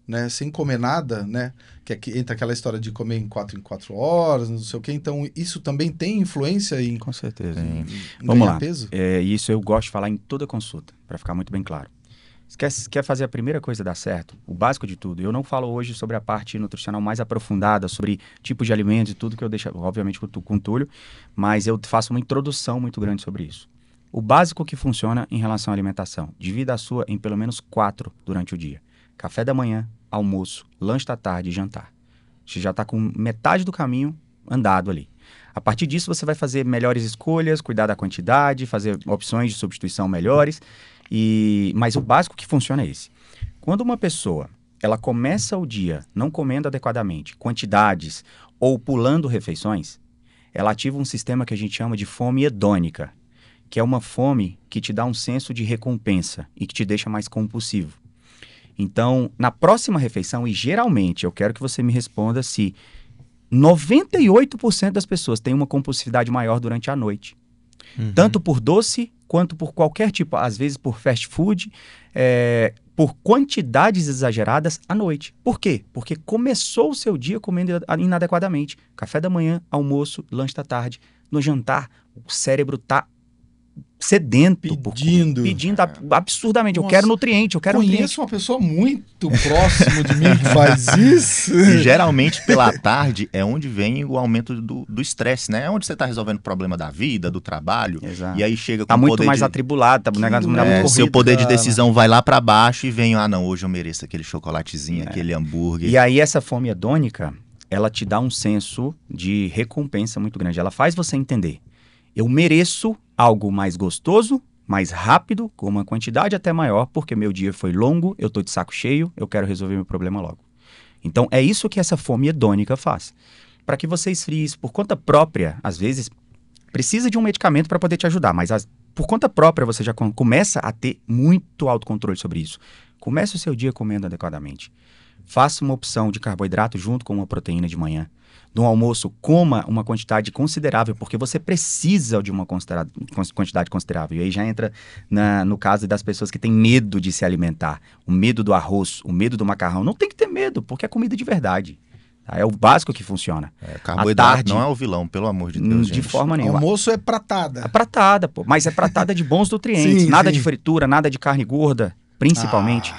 né, sem comer nada, né, que entra aquela história de comer em 4 horas, não sei o quê. Então, isso também tem influência em... Com certeza. em Vamos ganhar lá. peso? Isso eu gosto de falar em toda consulta, para ficar muito bem claro. Se quer fazer a primeira coisa dar certo, o básico de tudo. Eu não falo hoje sobre a parte nutricional mais aprofundada, sobre tipos de alimentos e tudo que eu deixo, obviamente, com o Túlio, mas eu faço uma introdução muito grande sobre isso. O básico que funciona em relação à alimentação, divida a sua em pelo menos 4 durante o dia. Café da manhã, almoço, lanche da tarde e jantar. Você já está com metade do caminho andado ali. A partir disso, você vai fazer melhores escolhas, cuidar da quantidade, fazer opções de substituição melhores. Mas o básico que funciona é esse. Quando uma pessoa ela começa o dia não comendo adequadamente, quantidades ou pulando refeições, ela ativa um sistema que a gente chama de fome hedônica, que é uma fome que te dá um senso de recompensa e que te deixa mais compulsivo. Então, na próxima refeição, e geralmente eu quero que você me responda se 98% das pessoas têm uma compulsividade maior durante a noite. Tanto por doce, quanto por qualquer tipo, às vezes por fast food, por quantidades exageradas à noite. Por quê? Porque começou o seu dia comendo inadequadamente. Café da manhã, almoço, lanche da tarde. No jantar, o cérebro está sedento, pedindo absurdamente. Nossa, eu quero nutriente, eu quero nutriente. Conheço uma pessoa muito próxima de mim que faz isso. E geralmente pela tarde é onde vem o aumento do estresse, né? É onde você está resolvendo o problema da vida, do trabalho. Exato. E aí chega com tá o muito poder mais atribulado, tá um negócio muito corrido. seu poder de decisão vai lá para baixo e vem, não, hoje eu mereço aquele chocolatezinho, aquele hambúrguer. E aí essa fome hedônica, ela te dá um senso de recompensa muito grande. Ela faz você entender. Eu mereço algo mais gostoso, mais rápido, com uma quantidade até maior, porque meu dia foi longo, eu estou de saco cheio, eu quero resolver meu problema logo. Então, é isso que essa fome hedônica faz. Para que você esfrie isso por conta própria, às vezes, precisa de um medicamento para poder te ajudar, mas por conta própria você já começa a ter muito autocontrole sobre isso. Comece o seu dia comendo adequadamente. Faça uma opção de carboidrato junto com uma proteína de manhã. No almoço, coma uma quantidade considerável, porque você precisa de uma quantidade considerável. E aí já entra no caso das pessoas que têm medo de se alimentar. O medo do arroz, o medo do macarrão. Não tem que ter medo, porque é comida de verdade. Tá? É o básico que funciona. Carboidrato não é o vilão, pelo amor de Deus, de forma nenhuma. Almoço é pratada. É pratada, pô. Mas é pratada de bons nutrientes. Sim, nada sim. de fritura, nada de carne gorda, principalmente.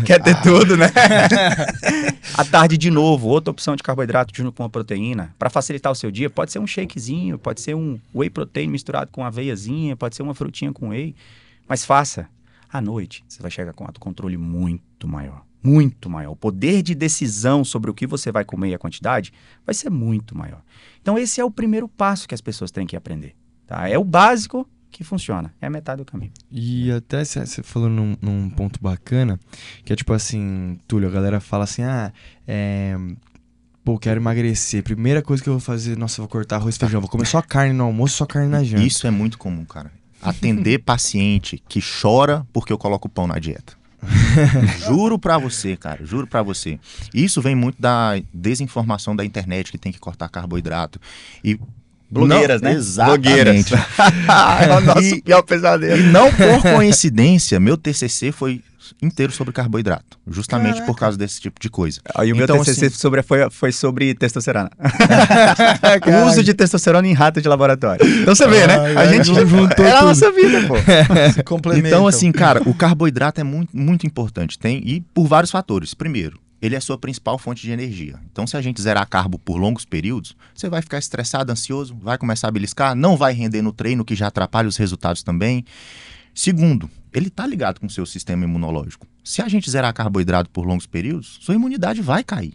Quer ter tudo, né? À tarde, de novo, outra opção de carboidrato junto com a proteína. Para facilitar o seu dia, pode ser um shakezinho, pode ser um whey protein misturado com aveiazinha, pode ser uma frutinha com whey. Mas faça. À noite, você vai chegar com autocontrole muito maior. Muito maior. O poder de decisão sobre o que você vai comer e a quantidade vai ser muito maior. Então, esse é o primeiro passo que as pessoas têm que aprender. Tá? É o básico que funciona. É a metade do caminho. E até você falou num ponto bacana, que é tipo assim, Túlio, a galera fala assim, pô, quero emagrecer. Primeira coisa que eu vou fazer, nossa, eu vou cortar arroz e feijão. Vou comer só carne no almoço, só carne na janta. Isso é muito comum, cara. Atender paciente que chora porque eu coloco pão na dieta. Juro pra você, cara, juro pra você. Isso vem muito da desinformação da internet, que tem que cortar carboidrato. E blogueiras, né? Exatamente. É o nosso pior pesadelo. E não por coincidência, meu TCC foi minutos inteiro sobre carboidrato, justamente por causa desse tipo de coisa. Aí o meu Então, TCC assim, foi sobre testosterona. O uso de testosterona em rato de laboratório. Então você vê, né? A gente juntou a nossa vida, pô. Se complementam. Então, assim, cara, o carboidrato é muito, muito importante. E por vários fatores. Primeiro, ele é a sua principal fonte de energia. Então, se a gente zerar carbo por longos períodos, você vai ficar estressado, ansioso, vai começar a beliscar, não vai render no treino, que já atrapalha os resultados também. Segundo, ele está ligado com o seu sistema imunológico. Se a gente zerar carboidrato por longos períodos, sua imunidade vai cair.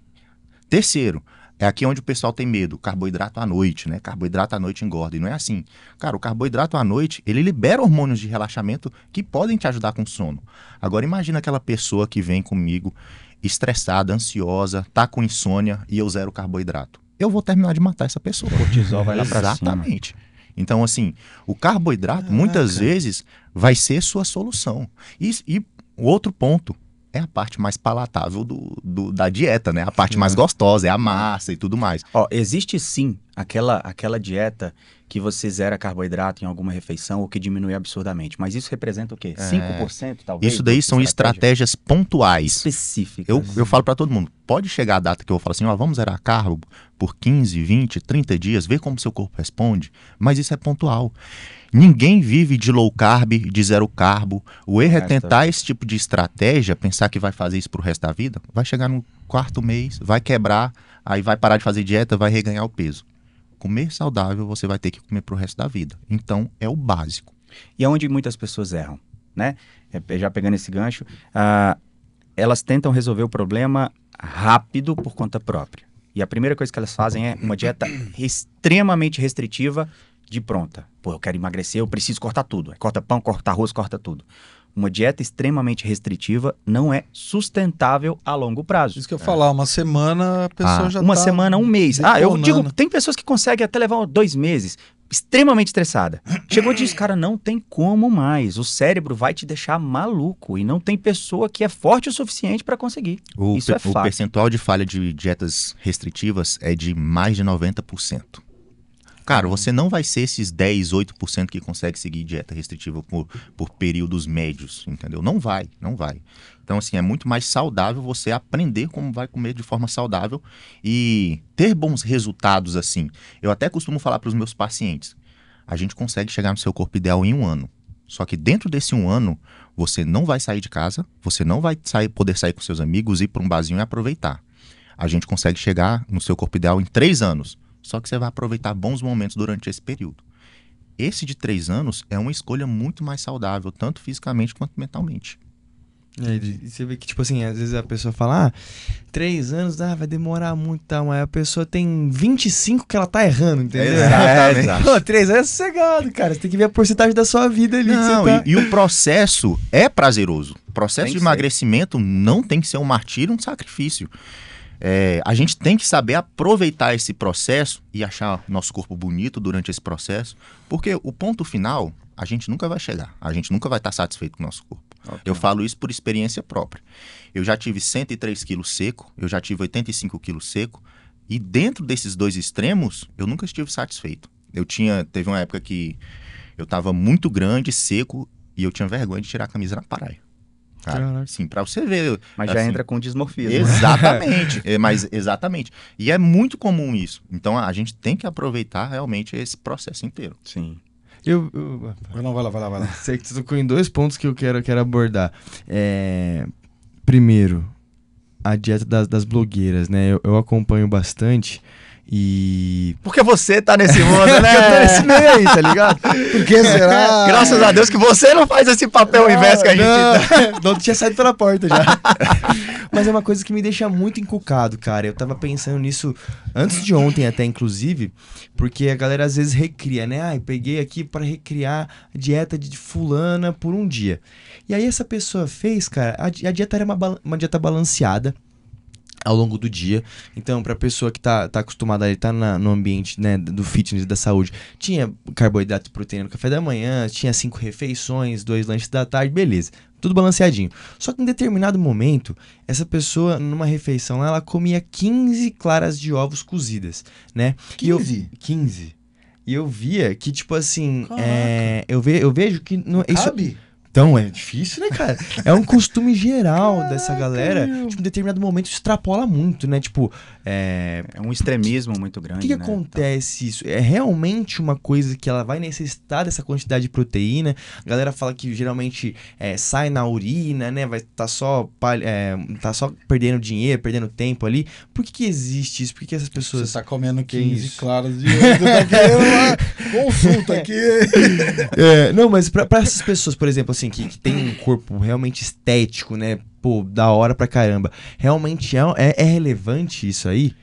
Terceiro, é aqui onde o pessoal tem medo, carboidrato à noite, né? Carboidrato à noite engorda, e não é assim. Cara, o carboidrato à noite, ele libera hormônios de relaxamento que podem te ajudar com sono. Agora, imagina aquela pessoa que vem comigo estressada, ansiosa, tá com insônia e eu zero carboidrato. Eu vou terminar de matar essa pessoa. O cortisol vai lá pra cima. Exatamente. Então, assim, o carboidrato, muitas vezes, vai ser sua solução. E o outro ponto é a parte mais palatável da dieta, né? A parte mais gostosa, é a massa e tudo mais. Ó, existe sim aquela dieta que você zera carboidrato em alguma refeição ou que diminui absurdamente. Mas isso representa o quê? 5% talvez? Isso daí são estratégias pontuais. Específicas. Eu falo pra todo mundo, pode chegar a data que eu vou falar assim, ó, vamos zerar carbo por 15, 20, 30 dias, ver como seu corpo responde, mas isso é pontual. Ninguém vive de low carb, de zero carbo. O erro é tentar esse tipo de estratégia, pensar que vai fazer isso pro resto da vida, vai chegar no 4º mês, vai quebrar, aí vai parar de fazer dieta, vai reganhar o peso. Comer saudável você vai ter que comer pro resto da vida. Então, é o básico. E é onde muitas pessoas erram, né? Já pegando esse gancho, elas tentam resolver o problema rápido por conta própria. E a primeira coisa que elas fazem é uma dieta extremamente restritiva de pronta. Pô, eu quero emagrecer, eu preciso cortar tudo. Corta pão, corta arroz, corta tudo. Uma dieta extremamente restritiva não é sustentável a longo prazo. Isso que eu ia falar, uma semana a pessoa já uma tá semana, um mês. Eu detonando. digo, tem pessoas que conseguem até levar 2 meses, extremamente estressada. Chegou disso, cara, não tem como mais. O cérebro vai te deixar maluco e não tem pessoa que é forte o suficiente para conseguir. Isso é O fato. percentual de falha de dietas restritivas é de mais de 90%. Cara, você não vai ser esses 10, 8% que consegue seguir dieta restritiva por períodos médios, entendeu? Não vai. Então, assim, é muito mais saudável você aprender como vai comer de forma saudável e ter bons resultados, assim. Eu até costumo falar para os meus pacientes, a gente consegue chegar no seu corpo ideal em 1 ano. Só que dentro desse 1 ano, você não vai sair de casa, você não vai poder sair com seus amigos, ir para um barzinho e aproveitar. A gente consegue chegar no seu corpo ideal em 3 anos. Só que você vai aproveitar bons momentos durante esse período. Esse de 3 anos é uma escolha muito mais saudável, tanto fisicamente quanto mentalmente. E você vê que, tipo assim, às vezes a pessoa fala, 3 anos, vai demorar muito, tá? Mas a pessoa tem 25 que ela tá errando, entendeu? Exatamente. Pô, 3 anos é sossegado, cara. Você tem que ver a porcentagem da sua vida ali. Não, que você tá... e o processo é prazeroso. O processo Tem de que emagrecimento não tem que ser um martírio, um sacrifício. A gente tem que saber aproveitar esse processo e achar nosso corpo bonito durante esse processo, porque o ponto final, a gente nunca vai chegar. A gente nunca vai estar satisfeito com o nosso corpo. Okay. Eu falo isso por experiência própria. Eu já tive 103 quilos seco, eu já tive 85 quilos seco, e dentro desses 2 extremos, eu nunca estive satisfeito. Teve uma época que eu estava muito grande, seco, e eu tinha vergonha de tirar a camisa na praia. Cara, sim, pra você ver. Mas assim, já entra com dismorfismo. Exatamente. Exatamente. E é muito comum isso. Então a gente tem que aproveitar realmente esse processo inteiro. Sim. Vai lá. Sei que você tocou em 2 pontos que eu quero abordar. Primeiro, a dieta das blogueiras, né? Eu acompanho bastante. E... Porque você tá nesse mundo, né? Eu tô nesse meio aí, tá ligado? Por que será? Graças a Deus que você não faz esse papel inverso que a gente... Não tinha saído pela porta já. Mas é uma coisa que me deixa muito encucado, cara. Eu tava pensando nisso antes de ontem até, inclusive, porque a galera às vezes recria, né? Eu peguei aqui pra recriar a dieta de fulana por um dia. E aí essa pessoa fez, cara, a dieta era uma dieta balanceada ao longo do dia. Então, pra pessoa que tá acostumada a estar no ambiente, né, do fitness e da saúde, tinha carboidrato e proteína no café da manhã, tinha 5 refeições, 2 lanches da tarde, beleza. Tudo balanceadinho. Só que em determinado momento, essa pessoa, numa refeição, ela comia 15 claras de ovos cozidas, né? 15? 15. E eu via que, tipo assim, eu vejo que... Não, isso cabe? Então, é difícil, né, cara? É um costume geral dessa galera. Tipo, em determinado momento extrapola muito, né? Tipo, É um extremismo muito o grande, que né? acontece isso? É realmente uma coisa que ela vai necessitar dessa quantidade de proteína? A galera fala que geralmente sai na urina, né? Vai tá só perdendo dinheiro, perdendo tempo ali. Por que existe isso? Por que essas pessoas... Você tá comendo 15 isso? claras de ovo, tá querendo uma consulta aqui. Não, mas pra essas pessoas, por exemplo, assim, que tem um corpo realmente estético, né? Pô, da hora pra caramba. Realmente é relevante isso aí?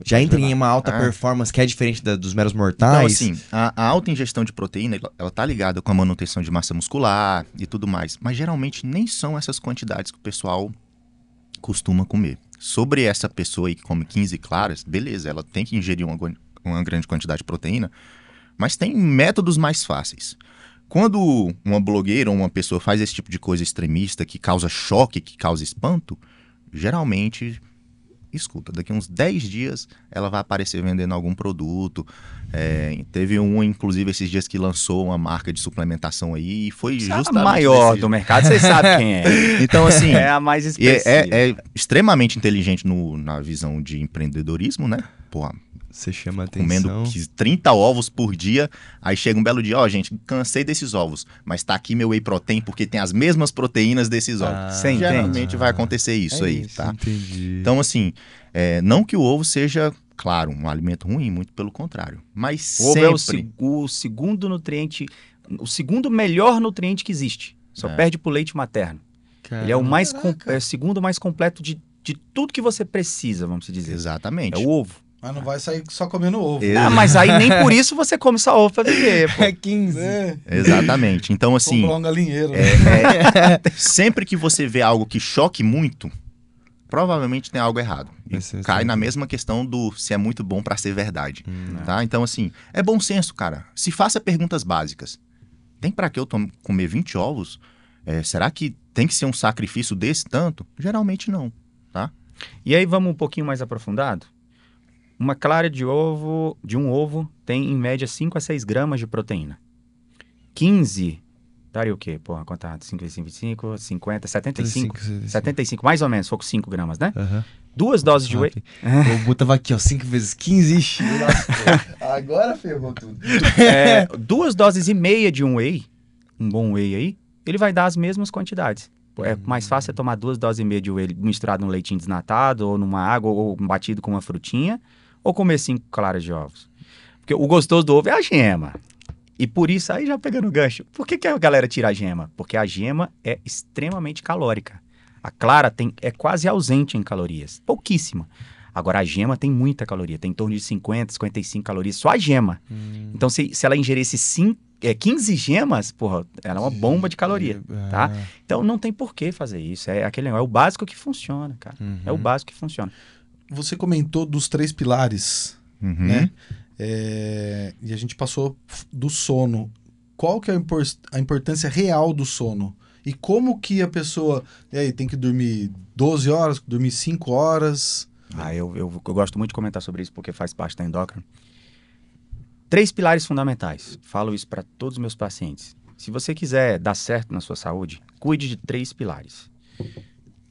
Já entra em uma alta performance que é diferente dos meros mortais? Então, assim, a alta ingestão de proteína, ela tá ligada com a manutenção de massa muscular e tudo mais. Mas geralmente nem são essas quantidades que o pessoal costuma comer. Sobre essa pessoa aí que come 15 claras, beleza, ela tem que ingerir uma grande quantidade de proteína, mas tem métodos mais fáceis. Quando uma blogueira ou uma pessoa faz esse tipo de coisa extremista, que causa choque, que causa espanto, geralmente, escuta, daqui uns 10 dias ela vai aparecer vendendo algum produto. Teve um, inclusive, esses dias que lançou uma marca de suplementação aí e foi justamente a maior do mercado, vocês sabem quem é. Então, assim, É a mais expressiva. é extremamente inteligente na visão de empreendedorismo, né? Porra, Você chama atenção. comendo 30 ovos por dia, aí chega um belo dia, gente, cansei desses ovos, mas tá aqui meu whey protein porque tem as mesmas proteínas desses ovos. Você entende? Geralmente vai acontecer isso aí, isso, tá? Entendi. Então, assim, não que o ovo seja, claro, um alimento ruim, muito pelo contrário, mas O ovo é sempre... o segundo nutriente, o segundo melhor nutriente que existe. Só perde pro leite materno. Ele é o segundo mais completo de tudo que você precisa, vamos dizer. Exatamente. É o ovo. Mas não vai sair só comendo ovo. Mas aí nem por isso você come só ovo pra viver, pô. É 15. Exatamente. Então, assim, Comprar um galinheiro. sempre que você vê algo que choque muito, provavelmente tem algo errado. E cai na mesma questão do se é muito bom pra ser verdade. Tá? Então, assim, é bom senso, cara. Se faça perguntas básicas. Tem pra que eu comer 20 ovos? Será que tem que ser um sacrifício desse tanto? Geralmente não, tá? E aí vamos um pouquinho mais aprofundado? Uma clara de um ovo tem em média 5 a 6 gramas de proteína. 15, daria o quê? Porra, quanto tá? 5 vezes 25, 50, 75? 75, mais ou menos, se for com 5 gramas, né? 2 doses de whey. O Bu tava aqui, ó, 5 vezes 15. Ixi. Agora ferrou tudo. 2 doses e meia de um whey, um bom whey aí, ele vai dar as mesmas quantidades. É mais fácil tomar 2 doses e meia de whey misturado num leitinho desnatado, ou numa água, ou batido com uma frutinha, ou comer 5 claras de ovos. Porque o gostoso do ovo é a gema. E por isso, aí já pegando o gancho, por que a galera tira a gema? Porque a gema é extremamente calórica. A clara é quase ausente em calorias, pouquíssima. Agora a gema tem muita caloria, tem em torno de 50, 55 calorias, só a gema. Então se ela ingerisse 15 gemas, porra, ela é uma bomba de caloria, tá? Então não tem por que fazer isso, é o básico que funciona, cara. É o básico que funciona. Você comentou dos 3 pilares, né? E a gente passou do sono. Qual que é a importância real do sono? E como que a pessoa... E aí, tem que dormir 12 horas, dormir 5 horas? Eu gosto muito de comentar sobre isso porque faz parte da endócrina. 3 pilares fundamentais. Falo isso para todos os meus pacientes. Se você quiser dar certo na sua saúde, cuide de 3 pilares.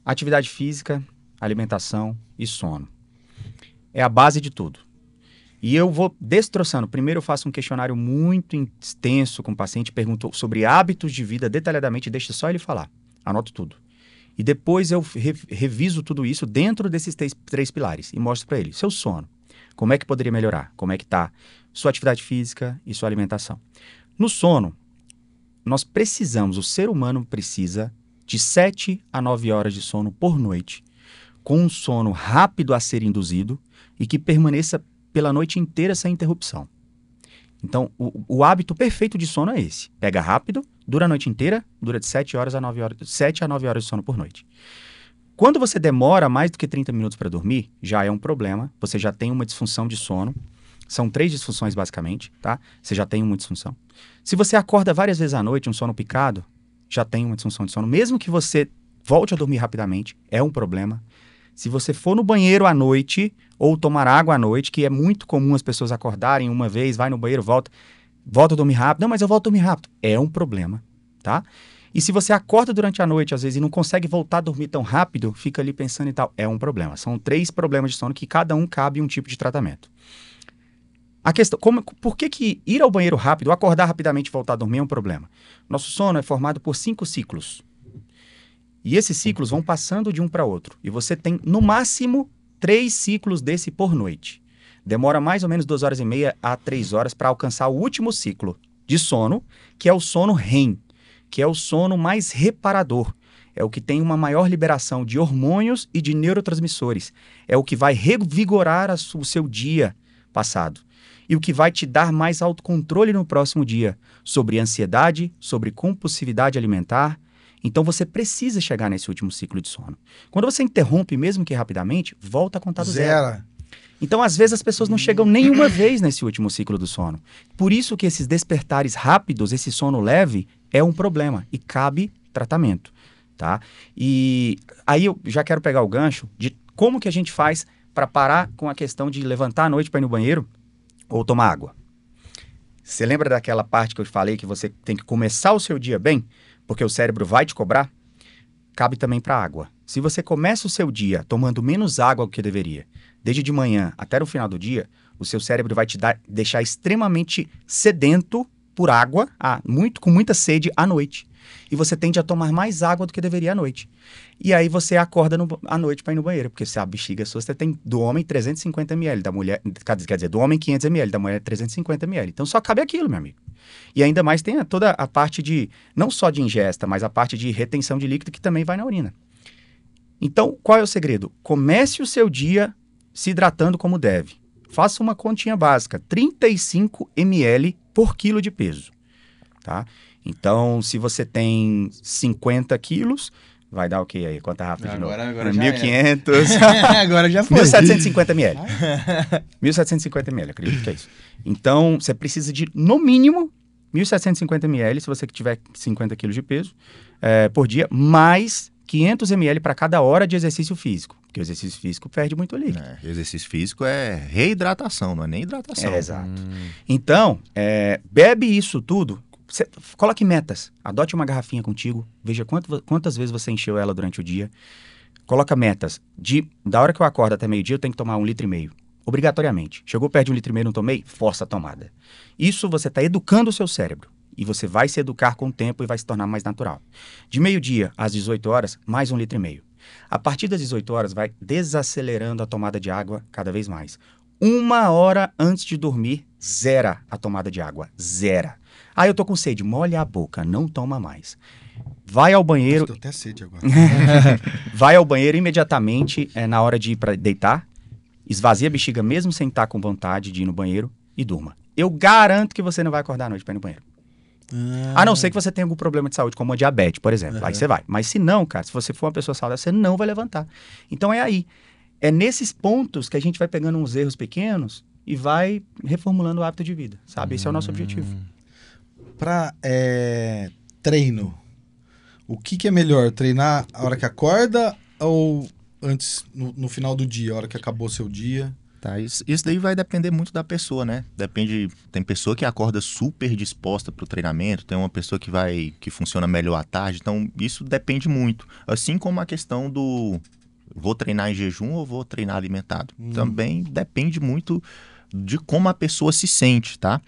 Atividade física, alimentação e sono. É a base de tudo. E eu vou destroçando. Primeiro eu faço um questionário muito extenso com o paciente, pergunto sobre hábitos de vida detalhadamente, deixa só ele falar. Anoto tudo. E depois eu reviso tudo isso dentro desses 3 pilares e mostro para ele seu sono. Como é que poderia melhorar? Como é que está sua atividade física e sua alimentação? No sono, o ser humano precisa de 7 a 9 horas de sono por noite, com um sono rápido a ser induzido e que permaneça pela noite inteira sem interrupção. Então, o hábito perfeito de sono é esse. Pega rápido, dura a noite inteira, dura de 7 a 9 horas de sono por noite. Quando você demora mais do que 30 minutos para dormir, já é um problema, você já tem uma disfunção de sono. São 3 disfunções, basicamente, tá? Você já tem uma disfunção. Se você acorda várias vezes à noite, um sono picado, já tem uma disfunção de sono. Mesmo que você volte a dormir rapidamente, é um problema. Se você for no banheiro à noite, ou tomar água à noite, que é muito comum as pessoas acordarem uma vez, vai no banheiro, volta a dormir rápido. Não, mas eu volto a dormir rápido. É um problema, tá? E se você acorda durante a noite, às vezes, e não consegue voltar a dormir tão rápido, fica ali pensando e tal, é um problema. São 3 problemas de sono que cada um cabe um tipo de tratamento. A questão, por que ir ao banheiro rápido, acordar rapidamente e voltar a dormir é um problema? Nosso sono é formado por 5 ciclos. E esses ciclos vão passando de um para outro. E você tem, no máximo, 3 ciclos desse por noite. Demora mais ou menos 2h30 a 3 horas para alcançar o último ciclo de sono, que é o sono REM, que é o sono mais reparador. É o que tem uma maior liberação de hormônios e de neurotransmissores. É o que vai revigorar o seu dia passado. E o que vai te dar mais autocontrole no próximo dia sobre ansiedade, sobre compulsividade alimentar. Então você precisa chegar nesse último ciclo de sono. Quando você interrompe, mesmo que rapidamente, volta a contar do zero. Então, às vezes, as pessoas não chegam nenhuma vez nesse último ciclo do sono. Por isso que esses despertares rápidos, esse sono leve, é um problema e cabe tratamento, tá? E aí eu já quero pegar o gancho de como que a gente faz para parar com a questão de levantar à noite para ir no banheiro ou tomar água. Você lembra daquela parte que eu falei que você tem que começar o seu dia bem, porque o cérebro vai te cobrar? Cabe também para a água. Se você começa o seu dia tomando menos água do que deveria, desde de manhã até o final do dia, o seu cérebro vai te deixar extremamente sedento por água, com muita sede à noite. E você tende a tomar mais água do que deveria à noite. E aí você acorda à noite para ir no banheiro, porque se a bexiga sua, você tem do homem 350 ml, da mulher, quer dizer, do homem 500 ml, da mulher 350 ml. Então só cabe aquilo, meu amigo. E ainda mais tem toda a parte de, não só de ingesta, mas a parte de retenção de líquido que também vai na urina. Então, qual é o segredo? Comece o seu dia se hidratando como deve. Faça uma continha básica, 35 ml por quilo de peso, tá? Então, se você tem 50 quilos, vai dar o quê aí? Conta rápido de novo. Agora já 1.500. Agora já foi. 1.750 ml. 1.750 ml, acredito que é isso. Então, você precisa de, no mínimo, 1.750 ml, se você tiver 50 quilos de peso, por dia, mais 500 ml para cada hora de exercício físico. Porque o exercício físico perde muito líquido. Exercício físico é reidratação, não é nem hidratação. Exato. Então, bebe isso tudo. Coloque metas, adote uma garrafinha contigo, veja quantas vezes você encheu ela durante o dia. Coloca metas, da hora que eu acordo até meio-dia eu tenho que tomar 1,5 litro, obrigatoriamente. Chegou perto de 1,5 litro, não tomei, força a tomada. Isso você está educando o seu cérebro e você vai se educar com o tempo e vai se tornar mais natural. De meio-dia às 18 horas, mais 1,5 litro. A partir das 18 horas vai desacelerando a tomada de água cada vez mais. 1 hora antes de dormir, zera a tomada de água, zera. Eu tô com sede, molha a boca, não toma mais. Vai ao banheiro... Tô até sede agora. Vai ao banheiro imediatamente, na hora de ir para deitar, esvazia a bexiga mesmo sem estar com vontade de ir no banheiro e durma. Eu garanto que você não vai acordar à noite para ir no banheiro. A não ser que você tenha algum problema de saúde, como a diabetes, por exemplo. Aí você vai. Mas se não, cara, se você for uma pessoa saudável, você não vai levantar. Então é aí. É nesses pontos que a gente vai pegando uns erros pequenos e vai reformulando o hábito de vida, sabe? Esse é o nosso objetivo. Para treino, o que é melhor? Treinar a hora que acorda ou antes, no final do dia, a hora que acabou o seu dia? Tá, isso daí vai depender muito da pessoa, né? Tem pessoa que acorda super disposta para o treinamento, tem uma pessoa que funciona melhor à tarde, então isso depende muito. Assim como a questão do vou treinar em jejum ou vou treinar alimentado. Também depende muito de como a pessoa se sente, tá?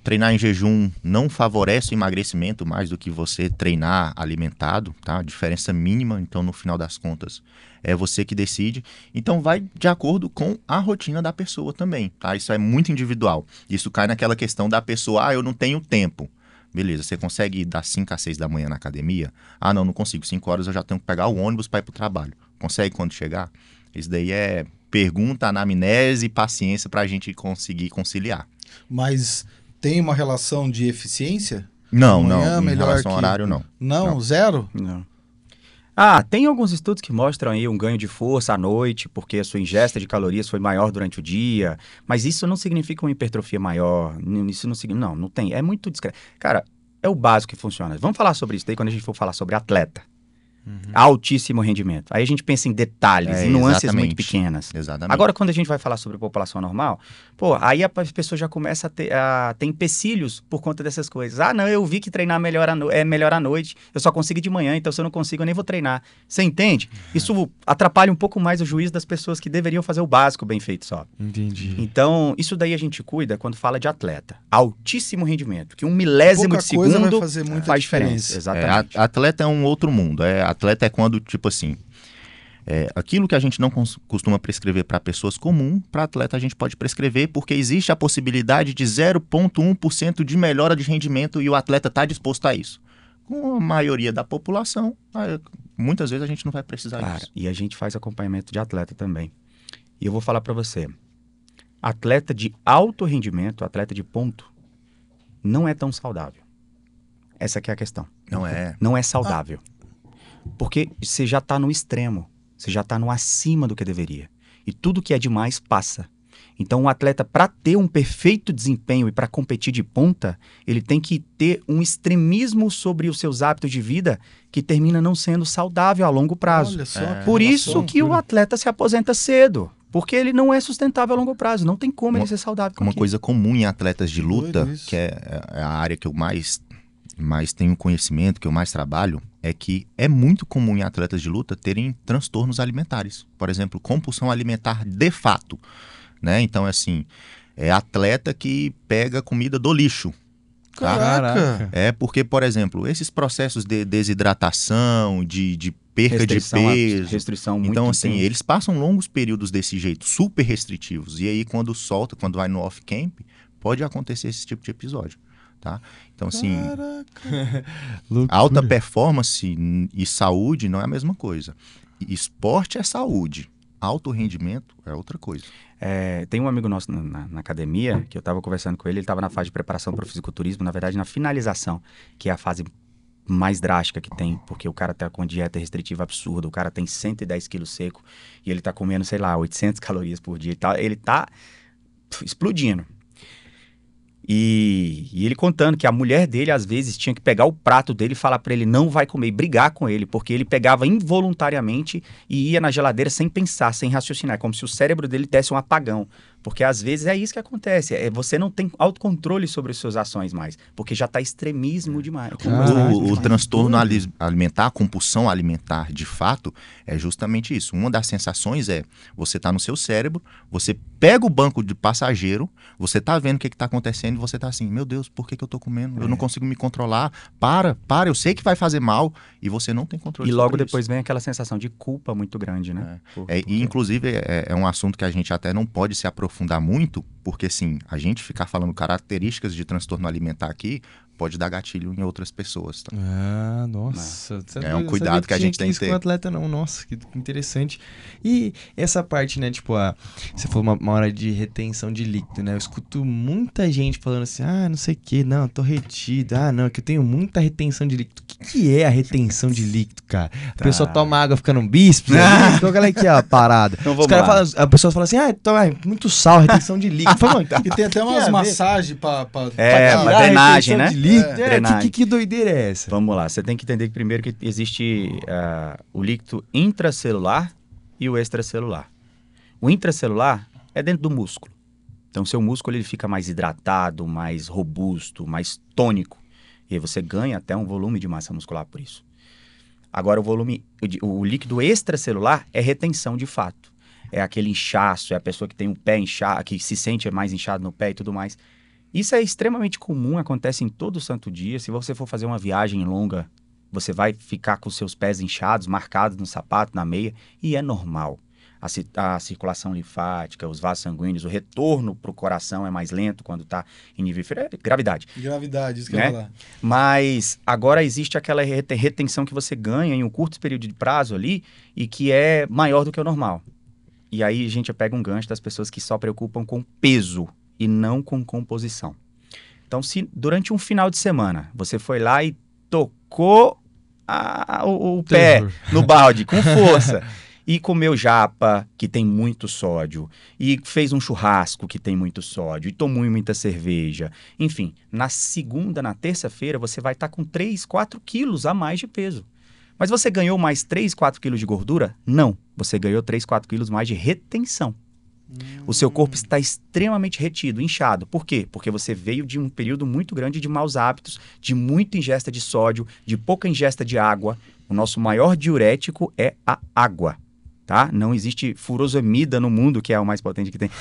Treinar em jejum não favorece o emagrecimento mais do que você treinar alimentado, tá? Diferença mínima, então no final das contas é você que decide. Então vai de acordo com a rotina da pessoa também, tá? Isso é muito individual. Isso cai naquela questão da pessoa, eu não tenho tempo. Beleza, você consegue ir das 5 às 6 da manhã na academia? Não consigo. 5 horas eu já tenho que pegar o ônibus para ir para o trabalho. Consegue quando chegar? Isso daí é pergunta, anamnese e paciência para a gente conseguir conciliar. Mas tem uma relação de eficiência? Não, Amanhã, em relação ao horário, não. Não, zero? Não. Tem alguns estudos que mostram aí um ganho de força à noite, porque a sua ingesta de calorias foi maior durante o dia, mas isso não significa uma hipertrofia maior, isso não significa, não tem, é muito discreto. Cara, é o básico que funciona. Vamos falar sobre isso daí quando a gente for falar sobre atleta. Altíssimo rendimento. Aí a gente pensa em detalhes, em nuances muito pequenas. Exatamente. Agora, quando a gente vai falar sobre população normal, pô, aí a pessoa já começa a ter empecilhos por conta dessas coisas. Ah, não, eu vi que treinar é melhor à noite, eu só consigo de manhã, então se eu não consigo, eu nem vou treinar. Você entende? Isso atrapalha um pouco mais o juízo das pessoas que deveriam fazer o básico bem feito só. Entendi. Então, isso daí a gente cuida quando fala de atleta. Altíssimo rendimento, que 1/1000 de segundo vai fazer muita faz diferença. Exatamente. Atleta é um outro mundo. Atleta é quando, tipo assim, aquilo que a gente não costuma prescrever para pessoas comuns, para atleta a gente pode prescrever, porque existe a possibilidade de 0,1% de melhora de rendimento e o atleta está disposto a isso. Com a maioria da população, muitas vezes a gente não vai precisar disso. E a gente faz acompanhamento de atleta também. E eu vou falar para você, atleta de alto rendimento, atleta de ponto, não é tão saudável. Essa que é a questão. Não é. Não é saudável. Porque você já está no extremo, você já está no acima do que deveria. E tudo que é demais passa. Então, um atleta, para ter um perfeito desempenho e para competir de ponta, ele tem que ter um extremismo sobre os seus hábitos de vida que termina não sendo saudável a longo prazo. Olha só, Por isso que o atleta se aposenta cedo. Porque ele não é sustentável a longo prazo. Não tem como ele ser saudável. Uma coisa comum em atletas de luta, que é a área que eu mais tenho conhecimento, que eu mais trabalho, é que é muito comum em atletas de luta terem transtornos alimentares. Por exemplo, compulsão alimentar de fato. Né? Então, assim, é atleta que pega comida do lixo. Tá? Caraca! Porque, por exemplo, esses processos de desidratação, de perca de peso, restrição muito então, assim, intensa. eles passam longos períodos desse jeito, super restritivos. E aí, quando vai no off-camp, pode acontecer esse tipo de episódio. Tá? Então, assim, alta performance e saúde não é a mesma coisa. Esporte é saúde, alto rendimento é outra coisa. Tem um amigo nosso na academia, que eu estava conversando com ele estava na fase de preparação para o fisiculturismo, na verdade na finalização, que é a fase mais drástica que tem, porque o cara tá com dieta restritiva absurda, o cara tem 110 quilos seco e ele tá comendo, sei lá, 800 calorias por dia e tal, ele tá explodindo. E ele contando que a mulher dele, às vezes, tinha que pegar o prato dele e falar pra ele não vai comer, e brigar com ele, porque ele pegava involuntariamente e ia na geladeira sem pensar, sem raciocinar, como se o cérebro dele desse um apagão. Porque às vezes é isso que acontece, você não tem autocontrole sobre as suas ações mais, porque já está extremismo demais. O transtorno alimentar, a compulsão alimentar, de fato, é justamente isso. Uma das sensações é, você está no seu cérebro, você pega o banco de passageiro, você está vendo o que está acontecendo e você está assim, meu Deus, por que eu estou comendo? Eu não consigo me controlar, para, eu sei que vai fazer mal e você não tem controle sobre isso. E logo depois vem aquela sensação de culpa muito grande, né? E inclusive é um assunto que a gente até não pode se aprofundar muito, porque assim, a gente ficar falando características de transtorno alimentar aqui pode dar gatilho em outras pessoas. Tá? Nossa. É um cuidado que a gente tem que ter. Com o atleta não, nossa, que interessante. E essa parte, né, tipo, você falou uma hora de retenção de líquido, né? Eu escuto muita gente falando assim, não sei o que, não, eu tô retido, não, é que eu tenho muita retenção de líquido. O que é a retenção de líquido, cara? A pessoa toma água ficando um bíceps, então qual é que é a parada? Então, a pessoa fala assim, muito sal, retenção de líquido. Falo, e tem até umas massagens pra drenagem, né? Drenagem. Que doideira é essa? Vamos lá, você tem que entender que primeiro que existe o líquido intracelular e o extracelular. O intracelular é dentro do músculo. Então, seu músculo ele fica mais hidratado, mais robusto, mais tônico. E aí você ganha até um volume de massa muscular por isso. Agora, o líquido extracelular é retenção de fato. É aquele inchaço, é a pessoa que tem o pé inchado, que se sente mais inchado no pé e tudo mais. Isso é extremamente comum, acontece em todo santo dia. Se você for fazer uma viagem longa, você vai ficar com seus pés inchados, marcados no sapato, na meia, e é normal. A circulação linfática, os vasos sanguíneos, o retorno para o coração é mais lento quando está em nível inferior. Gravidade. Gravidade, isso que eu ia falar. Mas agora existe aquela retenção que você ganha em um curto período de prazo ali e que é maior do que o normal. E aí a gente pega um gancho das pessoas que só preocupam com peso e não com composição. Então, se durante um final de semana você foi lá e tocou o pé no balde com força e comeu japa, que tem muito sódio, e fez um churrasco, que tem muito sódio, e tomou muita cerveja, enfim, na terça-feira, você vai estar com 3, 4 quilos a mais de peso. Mas você ganhou mais 3, 4 quilos de gordura? Não. Você ganhou 3, 4 quilos mais de retenção. O seu corpo está extremamente retido, inchado. Por quê? Porque você veio de um período muito grande de maus hábitos, de muita ingesta de sódio, de pouca ingesta de água. O nosso maior diurético é a água, tá? Não existe furosemida no mundo, que é o mais potente que tem.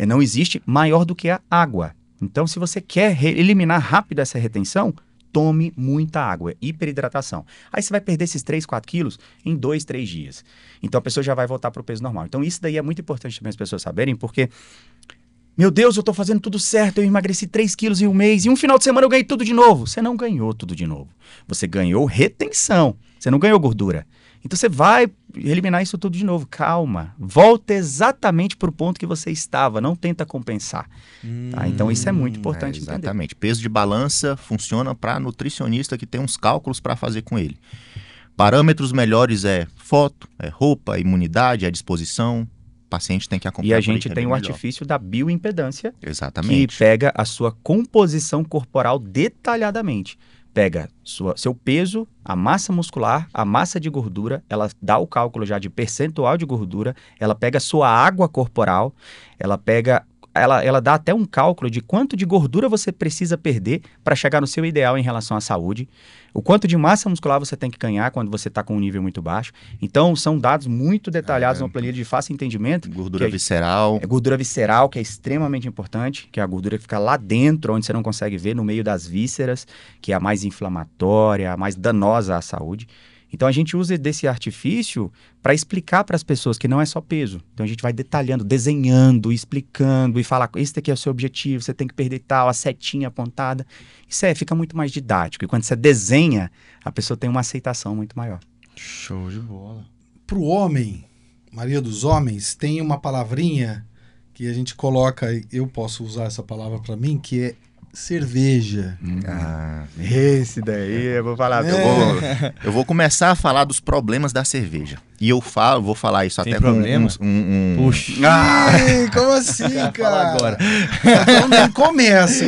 Não existe maior do que a água. Então, se você quer eliminar rápido essa retenção, tome muita água, hiperidratação. Aí você vai perder esses 3, 4 quilos em 2, 3 dias. Então a pessoa já vai voltar para o peso normal. Então isso daí é muito importante também as pessoas saberem, porque, meu Deus, eu estou fazendo tudo certo, eu emagreci 3 quilos em um mês, e um final de semana eu ganhei tudo de novo. Você não ganhou tudo de novo. Você ganhou retenção, você não ganhou gordura. Então você vai eliminar isso tudo de novo. Calma, volta exatamente para o ponto que você estava, não tenta compensar. Tá? Então isso é muito importante entender. Exatamente. Peso de balança funciona para nutricionista que tem uns cálculos para fazer com ele. Parâmetros melhores é foto, é roupa, imunidade, é disposição. O paciente tem que acompanhar. E a gente tem o artifício da bioimpedância, exatamente, que pega a sua composição corporal detalhadamente. Pega seu peso, a massa muscular, a massa de gordura, ela dá o cálculo já de percentual de gordura, ela pega a sua água corporal, ela dá até um cálculo de quanto de gordura você precisa perder para chegar no seu ideal em relação à saúde, o quanto de massa muscular você tem que ganhar quando você está com um nível muito baixo. Então, são dados muito detalhados, uma planilha de fácil entendimento. Gordura visceral. É gordura visceral, que é extremamente importante, que é a gordura que fica lá dentro, onde você não consegue ver, no meio das vísceras, que é a mais inflamatória, a mais danosa à saúde. Então, a gente usa desse artifício para explicar para as pessoas que não é só peso. Então, a gente vai detalhando, desenhando, explicando e falar, esse aqui é o seu objetivo, você tem que perder tal, a setinha apontada. Isso fica muito mais didático. E quando você desenha, a pessoa tem uma aceitação muito maior. Show de bola. Pro homem, Maria dos Homens, tem uma palavrinha que a gente coloca, eu posso usar essa palavra para mim, que é cerveja. Esse daí eu vou falar. Eu vou começar a falar dos problemas da cerveja. E eu vou falar isso tem até problema? com Puxa. Ai, como assim, cara? Agora. Então nem começa.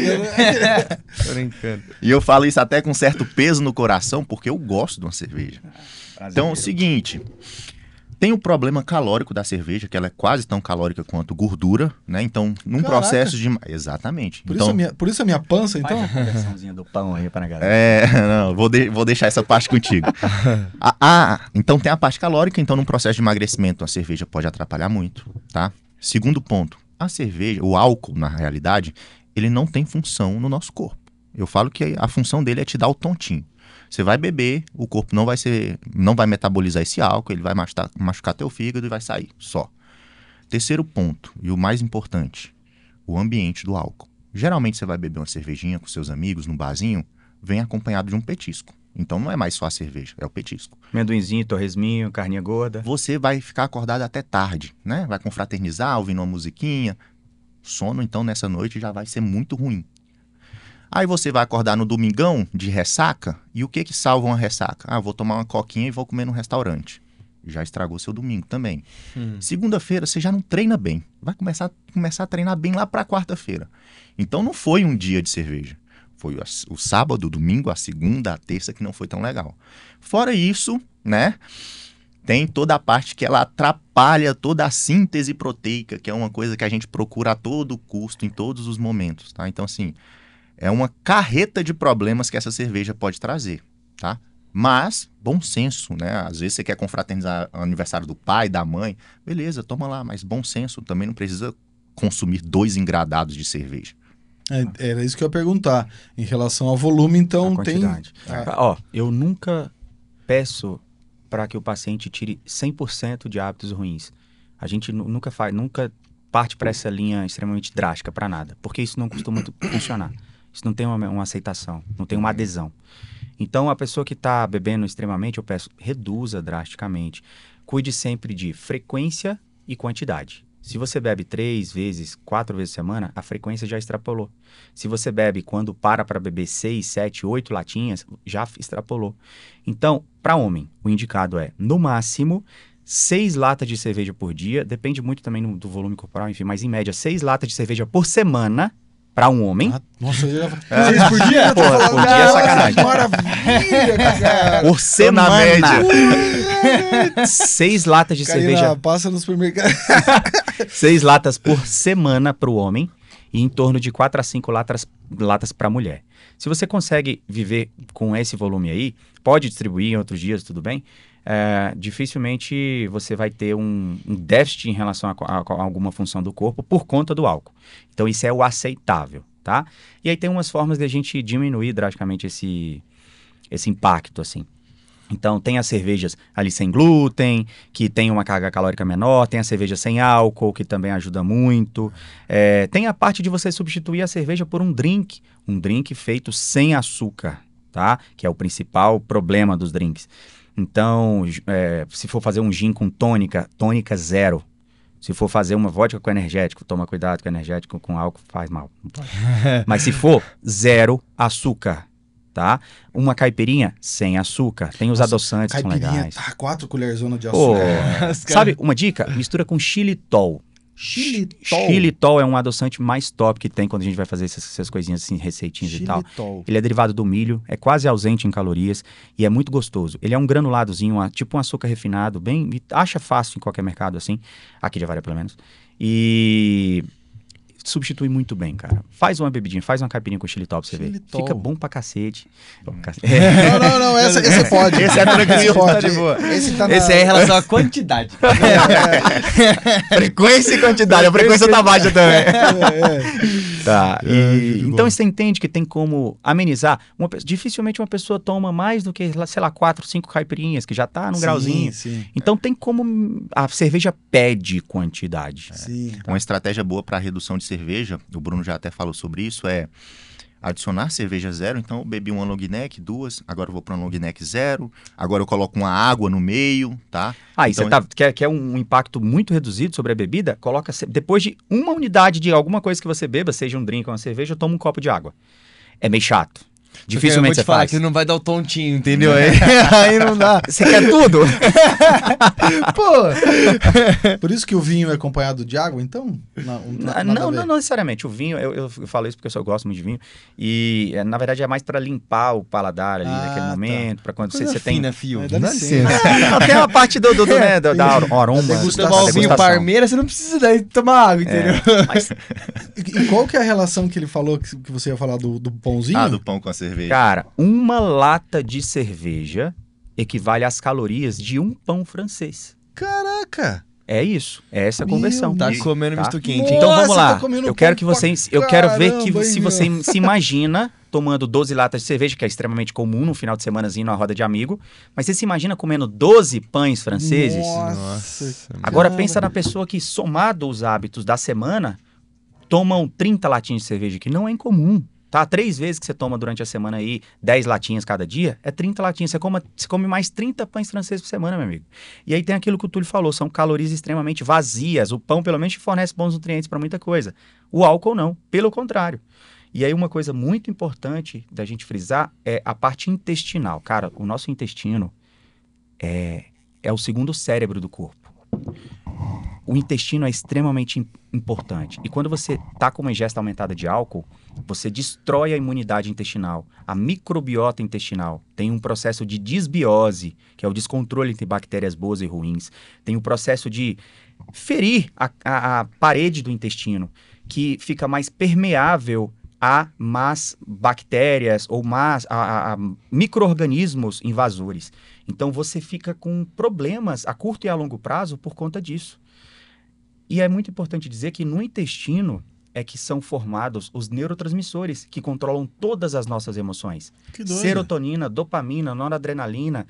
Tô brincando. E eu falo isso até com certo peso no coração, porque eu gosto de uma cerveja. Então é o seguinte, tem o problema calórico da cerveja, que ela é quase tão calórica quanto gordura, né? Então, num Caraca. processo de... Exatamente. Por, então, isso a minha pança, então? Faz a conversãozinha do pão aí pra galera. não, vou deixar essa parte contigo. Então tem a parte calórica, então num processo de emagrecimento a cerveja pode atrapalhar muito, tá? Segundo ponto, a cerveja, o álcool, na realidade, ele não tem função no nosso corpo. Eu falo que a função dele é te dar o tontinho. Você vai beber, o corpo não vai metabolizar esse álcool, ele vai machucar teu fígado e vai sair, só. Terceiro ponto, e o mais importante, o ambiente do álcool. Geralmente você vai beber uma cervejinha com seus amigos, num barzinho, vem acompanhado de um petisco. Então não é mais só a cerveja, é o petisco. Amendoinzinho, torresminho, carninha gorda. Você vai ficar acordado até tarde, né? Vai confraternizar, ouvindo uma musiquinha. Sono, então, nessa noite já vai ser muito ruim. Aí você vai acordar no domingão de ressaca, e o que salva uma ressaca? Vou tomar uma coquinha e vou comer no restaurante. Já estragou seu domingo também. Segunda-feira você já não treina bem. Vai começar a treinar bem lá para quarta-feira. Então não foi um dia de cerveja. Foi o sábado, o domingo, a segunda, a terça que não foi tão legal. Fora isso, né? Tem toda a parte que ela atrapalha toda a síntese proteica, que é uma coisa que a gente procura a todo custo, em todos os momentos, tá? Então, assim, é uma carreta de problemas que essa cerveja pode trazer, tá? Mas, bom senso, né? Às vezes você quer confraternizar o aniversário do pai, da mãe, beleza, toma lá, mas bom senso, também não precisa consumir 2 engradados de cerveja. Era isso que eu ia perguntar. Em relação ao volume, então tem... Eu nunca peço para que o paciente tire 100% de hábitos ruins. A gente nunca parte para essa linha extremamente drástica, para nada, porque isso não costuma funcionar. Isso não tem uma aceitação, não tem uma adesão. Então, a pessoa que está bebendo extremamente, eu peço, reduza drasticamente. Cuide sempre de frequência e quantidade. Se você bebe 3 vezes, 4 vezes por semana, a frequência já extrapolou. Se você bebe quando para beber 6, 7, 8 latinhas, já extrapolou. Então, para homem, o indicado é, no máximo, 6 latas de cerveja por dia, depende muito também do volume corporal, enfim, mas em média, 6 latas de cerveja por semana, Para um homem. Nossa, eu já... 6 por dia? Porra, por dia é sacanagem. Maravilha, cara. Por semana. média. 6 latas de cerveja. Passa no supermercado. 6 latas por semana para o homem e em torno de 4 a 5 latas para a mulher. Se você consegue viver com esse volume aí, pode distribuir em outros dias, tudo bem? Dificilmente você vai ter um déficit em relação a alguma função do corpo por conta do álcool. Então isso é o aceitável, tá? E aí tem umas formas de a gente diminuir drasticamente esse impacto, assim. Então tem as cervejas ali sem glúten, que tem uma carga calórica menor, tem a cerveja sem álcool, que também ajuda muito. Tem a parte de você substituir a cerveja por um drink feito sem açúcar, tá? Que é o principal problema dos drinks. Então, se for fazer um gin com tônica 0. Se for fazer uma vodka com energético, toma cuidado com energético, com álcool faz mal. Não pode. Mas se for 0 açúcar, tá? Uma caipirinha sem açúcar. Tem os adoçantes que são legais. 4 colherzonas de Pô, açúcar. sabe uma dica? Mistura com xilitol. Xilitol é um adoçante mais top que tem quando a gente vai fazer essas coisinhas assim, receitinhas e tal. Ele é derivado do milho, é quase ausente em calorias e é muito gostoso. Ele é um granuladozinho, tipo um açúcar refinado, bem, acha fácil em qualquer mercado assim, aqui de Avaré pelo menos. E substitui muito bem, cara. Faz uma bebidinha, faz uma caipirinha com xilitol pra você ver. Fica bom pra cacete. Não, esse pode. Esse é tranquilo, tá de boa. Esse é em relação à quantidade. Frequência e quantidade. A frequência tá baixa também. Tá. Então você entende que tem como amenizar. Dificilmente uma pessoa toma mais do que, sei lá, 4, 5 caipirinhas, que já tá num grauzinho. Sim. Então tem como... A cerveja pede quantidade. Sim. Uma estratégia boa para redução de cerveja, o Bruno já até falou sobre isso, é adicionar cerveja 0. Então eu bebi uma long neck, 2, agora eu vou para uma long neck 0, agora eu coloco uma água no meio, tá? E então, você quer um impacto muito reduzido sobre a bebida? Coloca, depois de uma unidade de alguma coisa que você beba, seja um drink ou uma cerveja, toma um copo de água. É meio chato. Dificilmente você faz. Que não vai dar o tontinho, entendeu? Aí não dá. Você quer tudo? Pô! Por isso que o vinho é acompanhado de água, então? Não necessariamente. O vinho, eu falo isso porque eu gosto muito de vinho. E, na verdade, é mais para limpar o paladar ali naquele momento. Para quando você tem... fio. Dá licença. Tem a parte da aroma. Degustação. Tomar o vinho Parmeira, você não precisa daí tomar água, entendeu? Mas... E qual que é a relação que ele falou que você ia falar do pãozinho? Do pão com a cerveja. Cara, uma lata de cerveja equivale às calorias de um pão francês. Caraca! É isso, é essa a conversão. Tá comendo misto quente. Então vamos lá. Tá comendo eu quero pão eu quero ver que caramba, se você se imagina tomando 12 latas de cerveja, que é extremamente comum no final de semanazinho numa roda de amigo, mas você se imagina comendo 12 pães franceses? Nossa. Agora pensa na pessoa que, somado os hábitos da semana, tomam 30 latinhas de cerveja, que não é incomum. Tá? 3 vezes que você toma durante a semana aí, 10 latinhas cada dia, é 30 latinhas. Você come mais 30 pães franceses por semana, meu amigo. E aí tem aquilo que o Túlio falou, são calorias extremamente vazias. O pão, pelo menos, fornece bons nutrientes para muita coisa. O álcool não, pelo contrário. E aí uma coisa muito importante da gente frisar é a parte intestinal. Cara, o nosso intestino é o segundo cérebro do corpo. O intestino é extremamente importante. E quando você está com uma ingesta aumentada de álcool, você destrói a imunidade intestinal. A microbiota intestinal tem um processo de desbiose, que é o descontrole entre bactérias boas e ruins. Tem o processo de ferir a parede do intestino, que fica mais permeável a más bactérias ou a micro-organismos invasores. Então você fica com problemas a curto e a longo prazo por conta disso. E é muito importante dizer que no intestino é que são formados os neurotransmissores que controlam todas as nossas emoções. Que doido. Serotonina, dopamina, noradrenalina,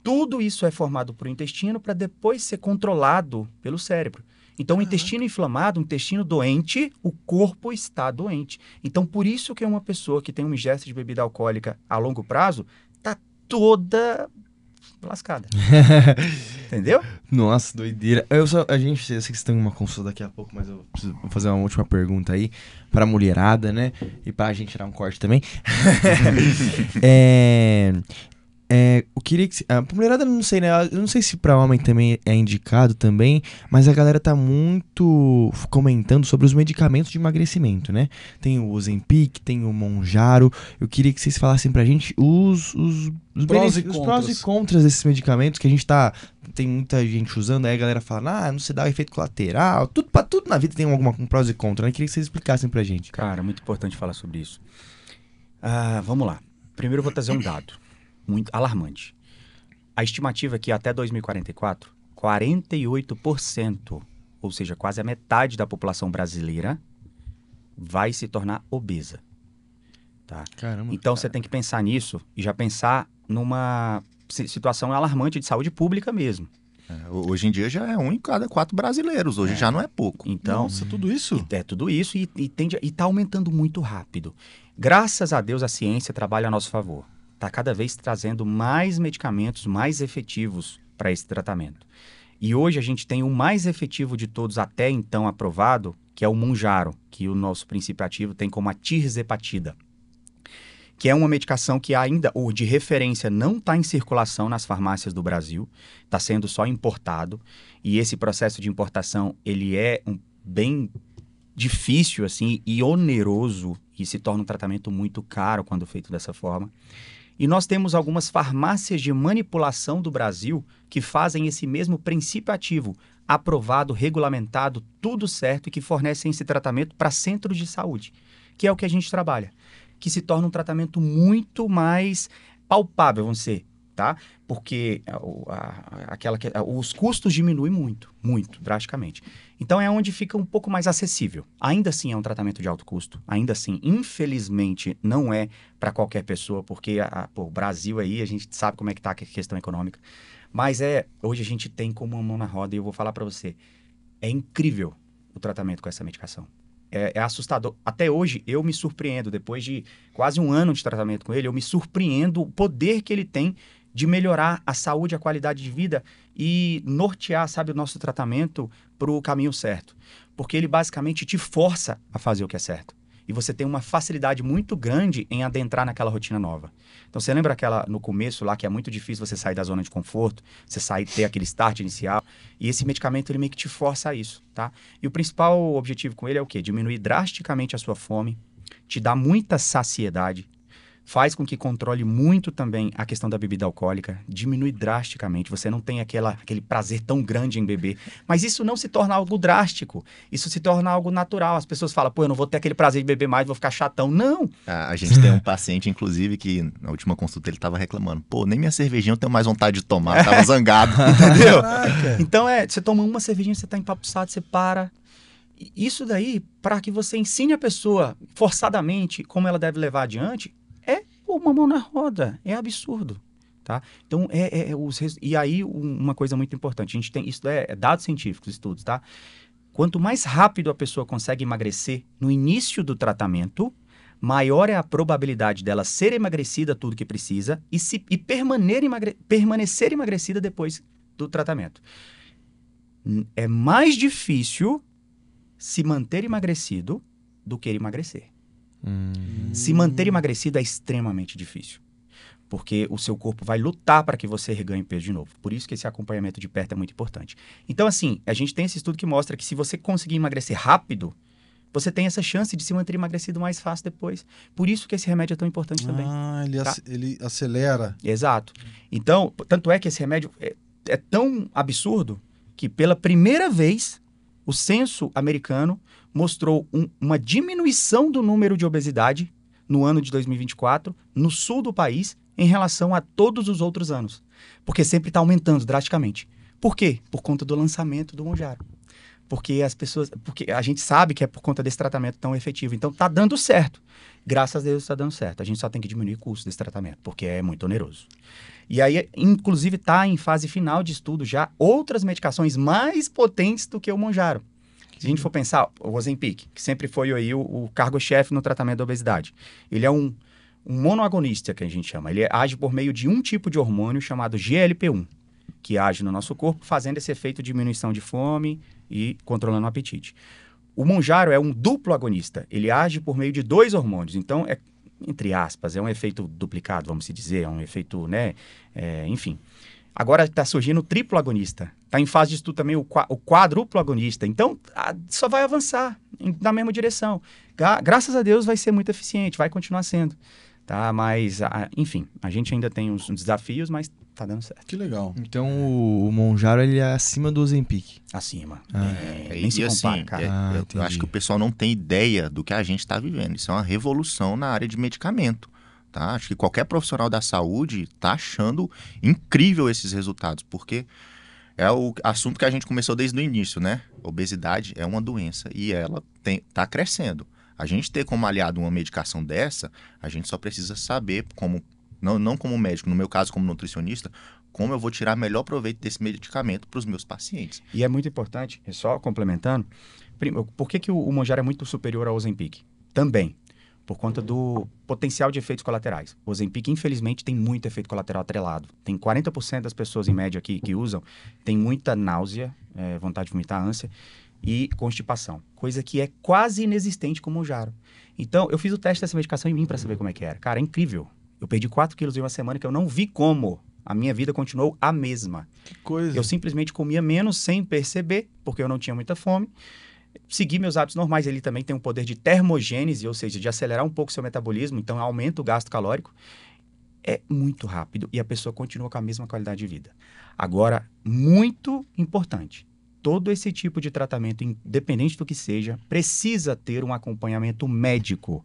tudo isso é formado por intestino para depois ser controlado pelo cérebro. Então, o intestino inflamado, o intestino doente, o corpo está doente. Então, por isso que uma pessoa que tem uma ingesta de bebida alcoólica a longo prazo está toda lascada. Entendeu? Nossa, doideira. Eu sei que você tem uma consulta daqui a pouco, mas eu preciso fazer uma última pergunta aí pra mulherada, né? E pra gente tirar um corte também. eu queria que... A mulherada, não sei, né? Eu não sei se pra homem também é indicado também, mas a galera tá muito comentando sobre os medicamentos de emagrecimento, né? Tem o Ozempic, tem o Mounjaro. Eu queria que vocês falassem pra gente os prós e contras desses medicamentos que a gente tá... Tem muita gente usando, aí a galera fala, não se dá efeito colateral. Pra tudo na vida tem um prós e contras, né? Eu queria que vocês explicassem pra gente. Cara, muito importante falar sobre isso. Vamos lá. Primeiro eu vou trazer um dado muito alarmante. A estimativa é que até 2044, 48%, ou seja, quase a metade da população brasileira, vai se tornar obesa. Tá? Caramba. Então você tem que pensar nisso e já pensar numa situação alarmante de saúde pública mesmo. Hoje em dia já é 1 em cada 4 brasileiros, hoje já não é pouco. Então, Nossa, tudo isso? É tudo isso e está aumentando muito rápido. Graças a Deus a ciência trabalha a nosso favor. Está cada vez trazendo mais medicamentos mais efetivos para esse tratamento. E hoje a gente tem o mais efetivo de todos até então aprovado, que é o Mounjaro, que o nosso princípio ativo tem como a tirzepatida, que é uma medicação que ainda, ou de referência, não está em circulação nas farmácias do Brasil, está sendo só importado, e esse processo de importação, ele é bem difícil, assim, e oneroso, e se torna um tratamento muito caro quando feito dessa forma. E nós temos algumas farmácias de manipulação do Brasil que fazem esse mesmo princípio ativo, aprovado, regulamentado, tudo certo, e que fornecem esse tratamento para centros de saúde, que é o que a gente trabalha, que se torna um tratamento muito mais palpável, vamos dizer, tá? Porque os custos diminuem muito, drasticamente. Então é onde fica um pouco mais acessível. Ainda assim é um tratamento de alto custo, ainda assim, infelizmente, não é para qualquer pessoa, porque o Brasil aí, a gente sabe como é que tá a questão econômica, mas hoje a gente tem como uma mão na roda, e eu vou falar para você, é incrível o tratamento com essa medicação. É assustador. Até hoje, eu me surpreendo, depois de quase 1 ano de tratamento com ele, eu me surpreendo o poder que ele tem de melhorar a saúde, a qualidade de vida e nortear, sabe, o nosso tratamento para o caminho certo. Porque ele basicamente te força a fazer o que é certo. E você tem uma facilidade muito grande em adentrar naquela rotina nova. Então, você lembra no começo lá, que é muito difícil você sair da zona de conforto, você ter aquele start inicial, e esse medicamento, ele meio que te força a isso, tá? E o principal objetivo com ele é o quê? Diminuir drasticamente a sua fome, te dá muita saciedade, faz com que controle muito também a questão da bebida alcoólica, diminui drasticamente, você não tem aquele prazer tão grande em beber, mas isso não se torna algo drástico, isso se torna algo natural. As pessoas falam, eu não vou ter aquele prazer de beber mais, vou ficar chatão. Não! A gente tem um paciente, inclusive, que na última consulta ele estava reclamando, nem minha cervejinha eu tenho mais vontade de tomar, tava zangado, entendeu? Então você toma uma cervejinha, você tá empapuçado, você para. Isso daí, para que você ensine a pessoa forçadamente como ela deve levar adiante, uma mão na roda, é absurdo, tá? Então, e aí, uma coisa muito importante, a gente tem, isso é dados científicos, estudos, tá? Quanto mais rápido a pessoa consegue emagrecer no início do tratamento, maior é a probabilidade dela ser emagrecida tudo que precisa e permanecer emagrecida depois do tratamento. É mais difícil se manter emagrecido do que emagrecer. Se manter emagrecido é extremamente difícil, porque o seu corpo vai lutar para que você reganhe peso de novo. Por isso que esse acompanhamento de perto é muito importante. Então, assim, a gente tem esse estudo que mostra que se você conseguir emagrecer rápido, você tem essa chance de se manter emagrecido mais fácil depois. Por isso que esse remédio é tão importante também. Ele acelera. Exato. Então, tanto é que esse remédio é tão absurdo que pela primeira vez o censo americano mostrou uma diminuição do número de obesidade no ano de 2024 no sul do país em relação a todos os outros anos. Porque sempre está aumentando drasticamente. Por quê? Por conta do lançamento do Mounjaro. Porque a gente sabe que é por conta desse tratamento tão efetivo. Então está dando certo. Graças a Deus está dando certo. A gente só tem que diminuir o custo desse tratamento, porque é muito oneroso. E aí, inclusive, está em fase final de estudo já outras medicações mais potentes do que o Mounjaro. Se a gente for pensar, o Ozempic, que sempre foi aí o cargo-chefe no tratamento da obesidade, ele é um monoagonista, que a gente chama. Ele age por meio de um tipo de hormônio chamado GLP-1, que age no nosso corpo, fazendo esse efeito de diminuição de fome e controlando o apetite. O Mounjaro é um duplo agonista. Ele age por meio de 2 hormônios. Então, entre aspas, é um efeito duplicado, vamos se dizer, é um efeito, né, enfim. Agora está surgindo o triplo agonista, está em fase de estudo também o quadruplo agonista, então só vai avançar na mesma direção. Graças a Deus vai ser muito eficiente, vai continuar sendo, tá? Mas, enfim, a gente ainda tem uns desafios, mas tá dando certo. Que legal. Então o Monjaro ele é acima do Ozempic. Acima. Nem se compara, cara. Eu acho que o pessoal não tem ideia do que a gente está vivendo. Isso é uma revolução na área de medicamento. Tá? Acho que qualquer profissional da saúde está achando incrível esses resultados, porque é o assunto que a gente começou desde o início, né? Obesidade é uma doença e ela está crescendo. A gente ter como aliado uma medicação dessa, a gente só precisa saber como, não como médico, no meu caso como nutricionista, como eu vou tirar melhor proveito desse medicamento para os meus pacientes. E é muito importante, só complementando, por que o Monjaro é muito superior ao Ozempic? Também por conta do potencial de efeitos colaterais. O Ozempic, infelizmente, tem muito efeito colateral atrelado. Tem 40% das pessoas, em média, que usam, tem muita náusea, vontade de vomitar, ânsia e constipação. Coisa que é quase inexistente com o Monjaro. Então, eu fiz o teste dessa medicação em mim para saber como é que era. Cara, é incrível. Eu perdi 4 quilos em uma semana que eu não vi como. A minha vida continuou a mesma. Que coisa. Eu simplesmente comia menos sem perceber, porque eu não tinha muita fome. Seguir meus hábitos normais, ele também tem um poder de termogênese, ou seja, de acelerar um pouco o seu metabolismo, então aumenta o gasto calórico. É muito rápido e a pessoa continua com a mesma qualidade de vida. Agora, muito importante, todo esse tipo de tratamento, independente do que seja, precisa ter um acompanhamento médico,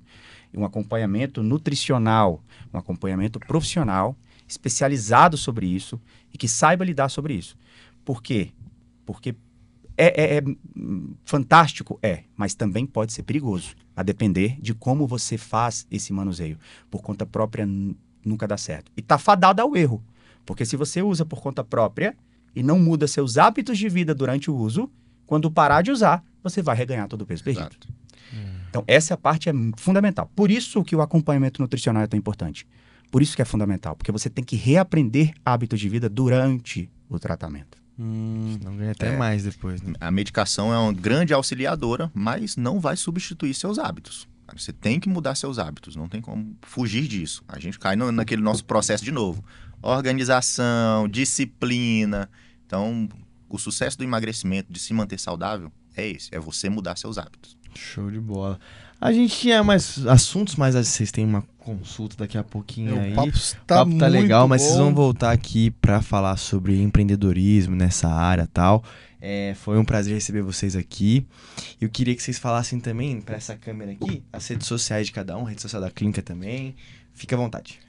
um acompanhamento nutricional, um acompanhamento profissional, especializado sobre isso e que saiba lidar sobre isso. Por quê? Porque é fantástico, mas também pode ser perigoso, a depender de como você faz esse manuseio. Por conta própria, nunca dá certo. E tá fadado ao erro, porque se você usa por conta própria e não muda seus hábitos de vida durante o uso, quando parar de usar, você vai reganhar todo o peso perdido. Exato. Então, essa parte é fundamental. Por isso que o acompanhamento nutricional é tão importante. Por isso que é fundamental, porque você tem que reaprender hábitos de vida durante o tratamento. Não ganha até mais depois, né? A medicação é uma grande auxiliadora, mas não vai substituir seus hábitos. Você tem que mudar seus hábitos, não tem como fugir disso. A gente cai naquele nosso processo de novo. Organização, disciplina. Então, o sucesso do emagrecimento, de se manter saudável, é esse. É você mudar seus hábitos. Show de bola. A gente tinha mais assuntos, mas vocês têm uma consulta daqui a pouquinho aí. O papo tá muito legal, mas bom. vocês vão voltar aqui para falar sobre empreendedorismo nessa área e tal. Foi um prazer receber vocês aqui. Eu queria que vocês falassem também para essa câmera aqui, as redes sociais de cada um, a rede social da clínica também. Fique à vontade.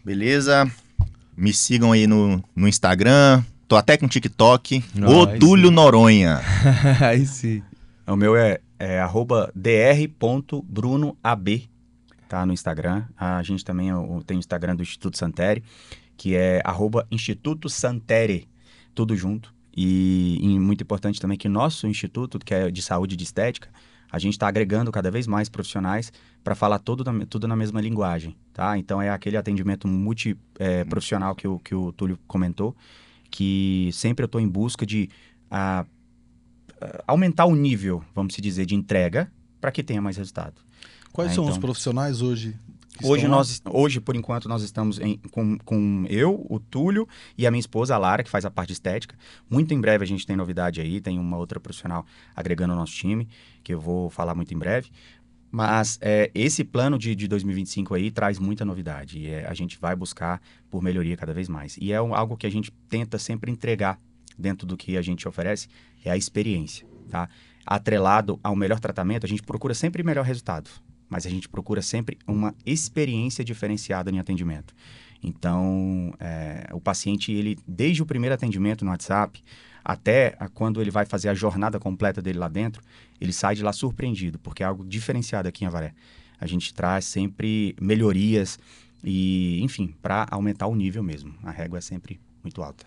Beleza? Me sigam aí no Instagram. Tô até com TikTok. Aí Otúlio sim. Noronha. Aí sim. O meu é @dr.brunoab, tá, no Instagram. A gente também tem o Instagram do Instituto Santere, que é @Instituto Santere, tudo junto. E muito importante também que nosso instituto, que é de saúde e de estética, a gente está agregando cada vez mais profissionais para falar tudo na mesma linguagem, tá? Então é aquele atendimento multiprofissional que o Túlio comentou, que sempre eu estou em busca de aumentar o nível, vamos dizer, de entrega para que tenha mais resultado. Quais são os então, profissionais hoje? que Hoje, estão lá? hoje, por enquanto, nós estamos com eu, o Túlio e a minha esposa, a Lara, que faz a parte de estética. Muito em breve a gente tem novidade aí, tem uma outra profissional agregando ao nosso time, que eu vou falar muito em breve. Mas esse plano de 2025 aí traz muita novidade e a gente vai buscar por melhoria cada vez mais. E é algo que a gente tenta sempre entregar dentro do que a gente oferece, é a experiência, tá? Atrelado ao melhor tratamento, a gente procura sempre melhor resultado, mas a gente procura sempre uma experiência diferenciada em atendimento. Então, o paciente, ele, desde o primeiro atendimento no WhatsApp, até quando ele vai fazer a jornada completa dele lá dentro, ele sai de lá surpreendido, porque é algo diferenciado aqui em Avaré. A gente traz sempre melhorias e, enfim, para aumentar o nível mesmo. A régua é sempre muito alta.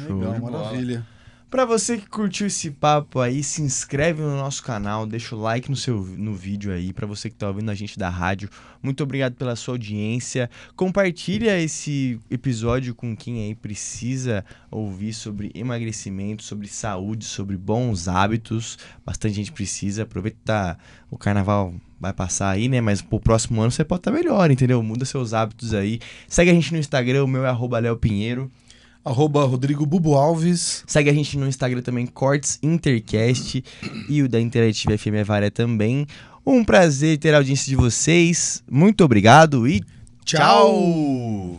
Legal, Show de bola. maravilha. Pra você que curtiu esse papo aí, se inscreve no nosso canal, deixa o like no vídeo aí. Pra você que tá ouvindo a gente da rádio, muito obrigado pela sua audiência. Compartilha esse episódio com quem aí precisa ouvir sobre emagrecimento, sobre saúde, sobre bons hábitos. Bastante gente precisa. Aproveita, o carnaval vai passar aí, né? Mas pro próximo ano você pode estar melhor, entendeu? Muda seus hábitos aí. Segue a gente no Instagram, o meu é @LeoPinheiro. @Rodrigo Bubu Alves. Segue a gente no Instagram também, Cortes Intercast, e o da Interativa FM Varia também. Um prazer ter a audiência de vocês. Muito obrigado e tchau!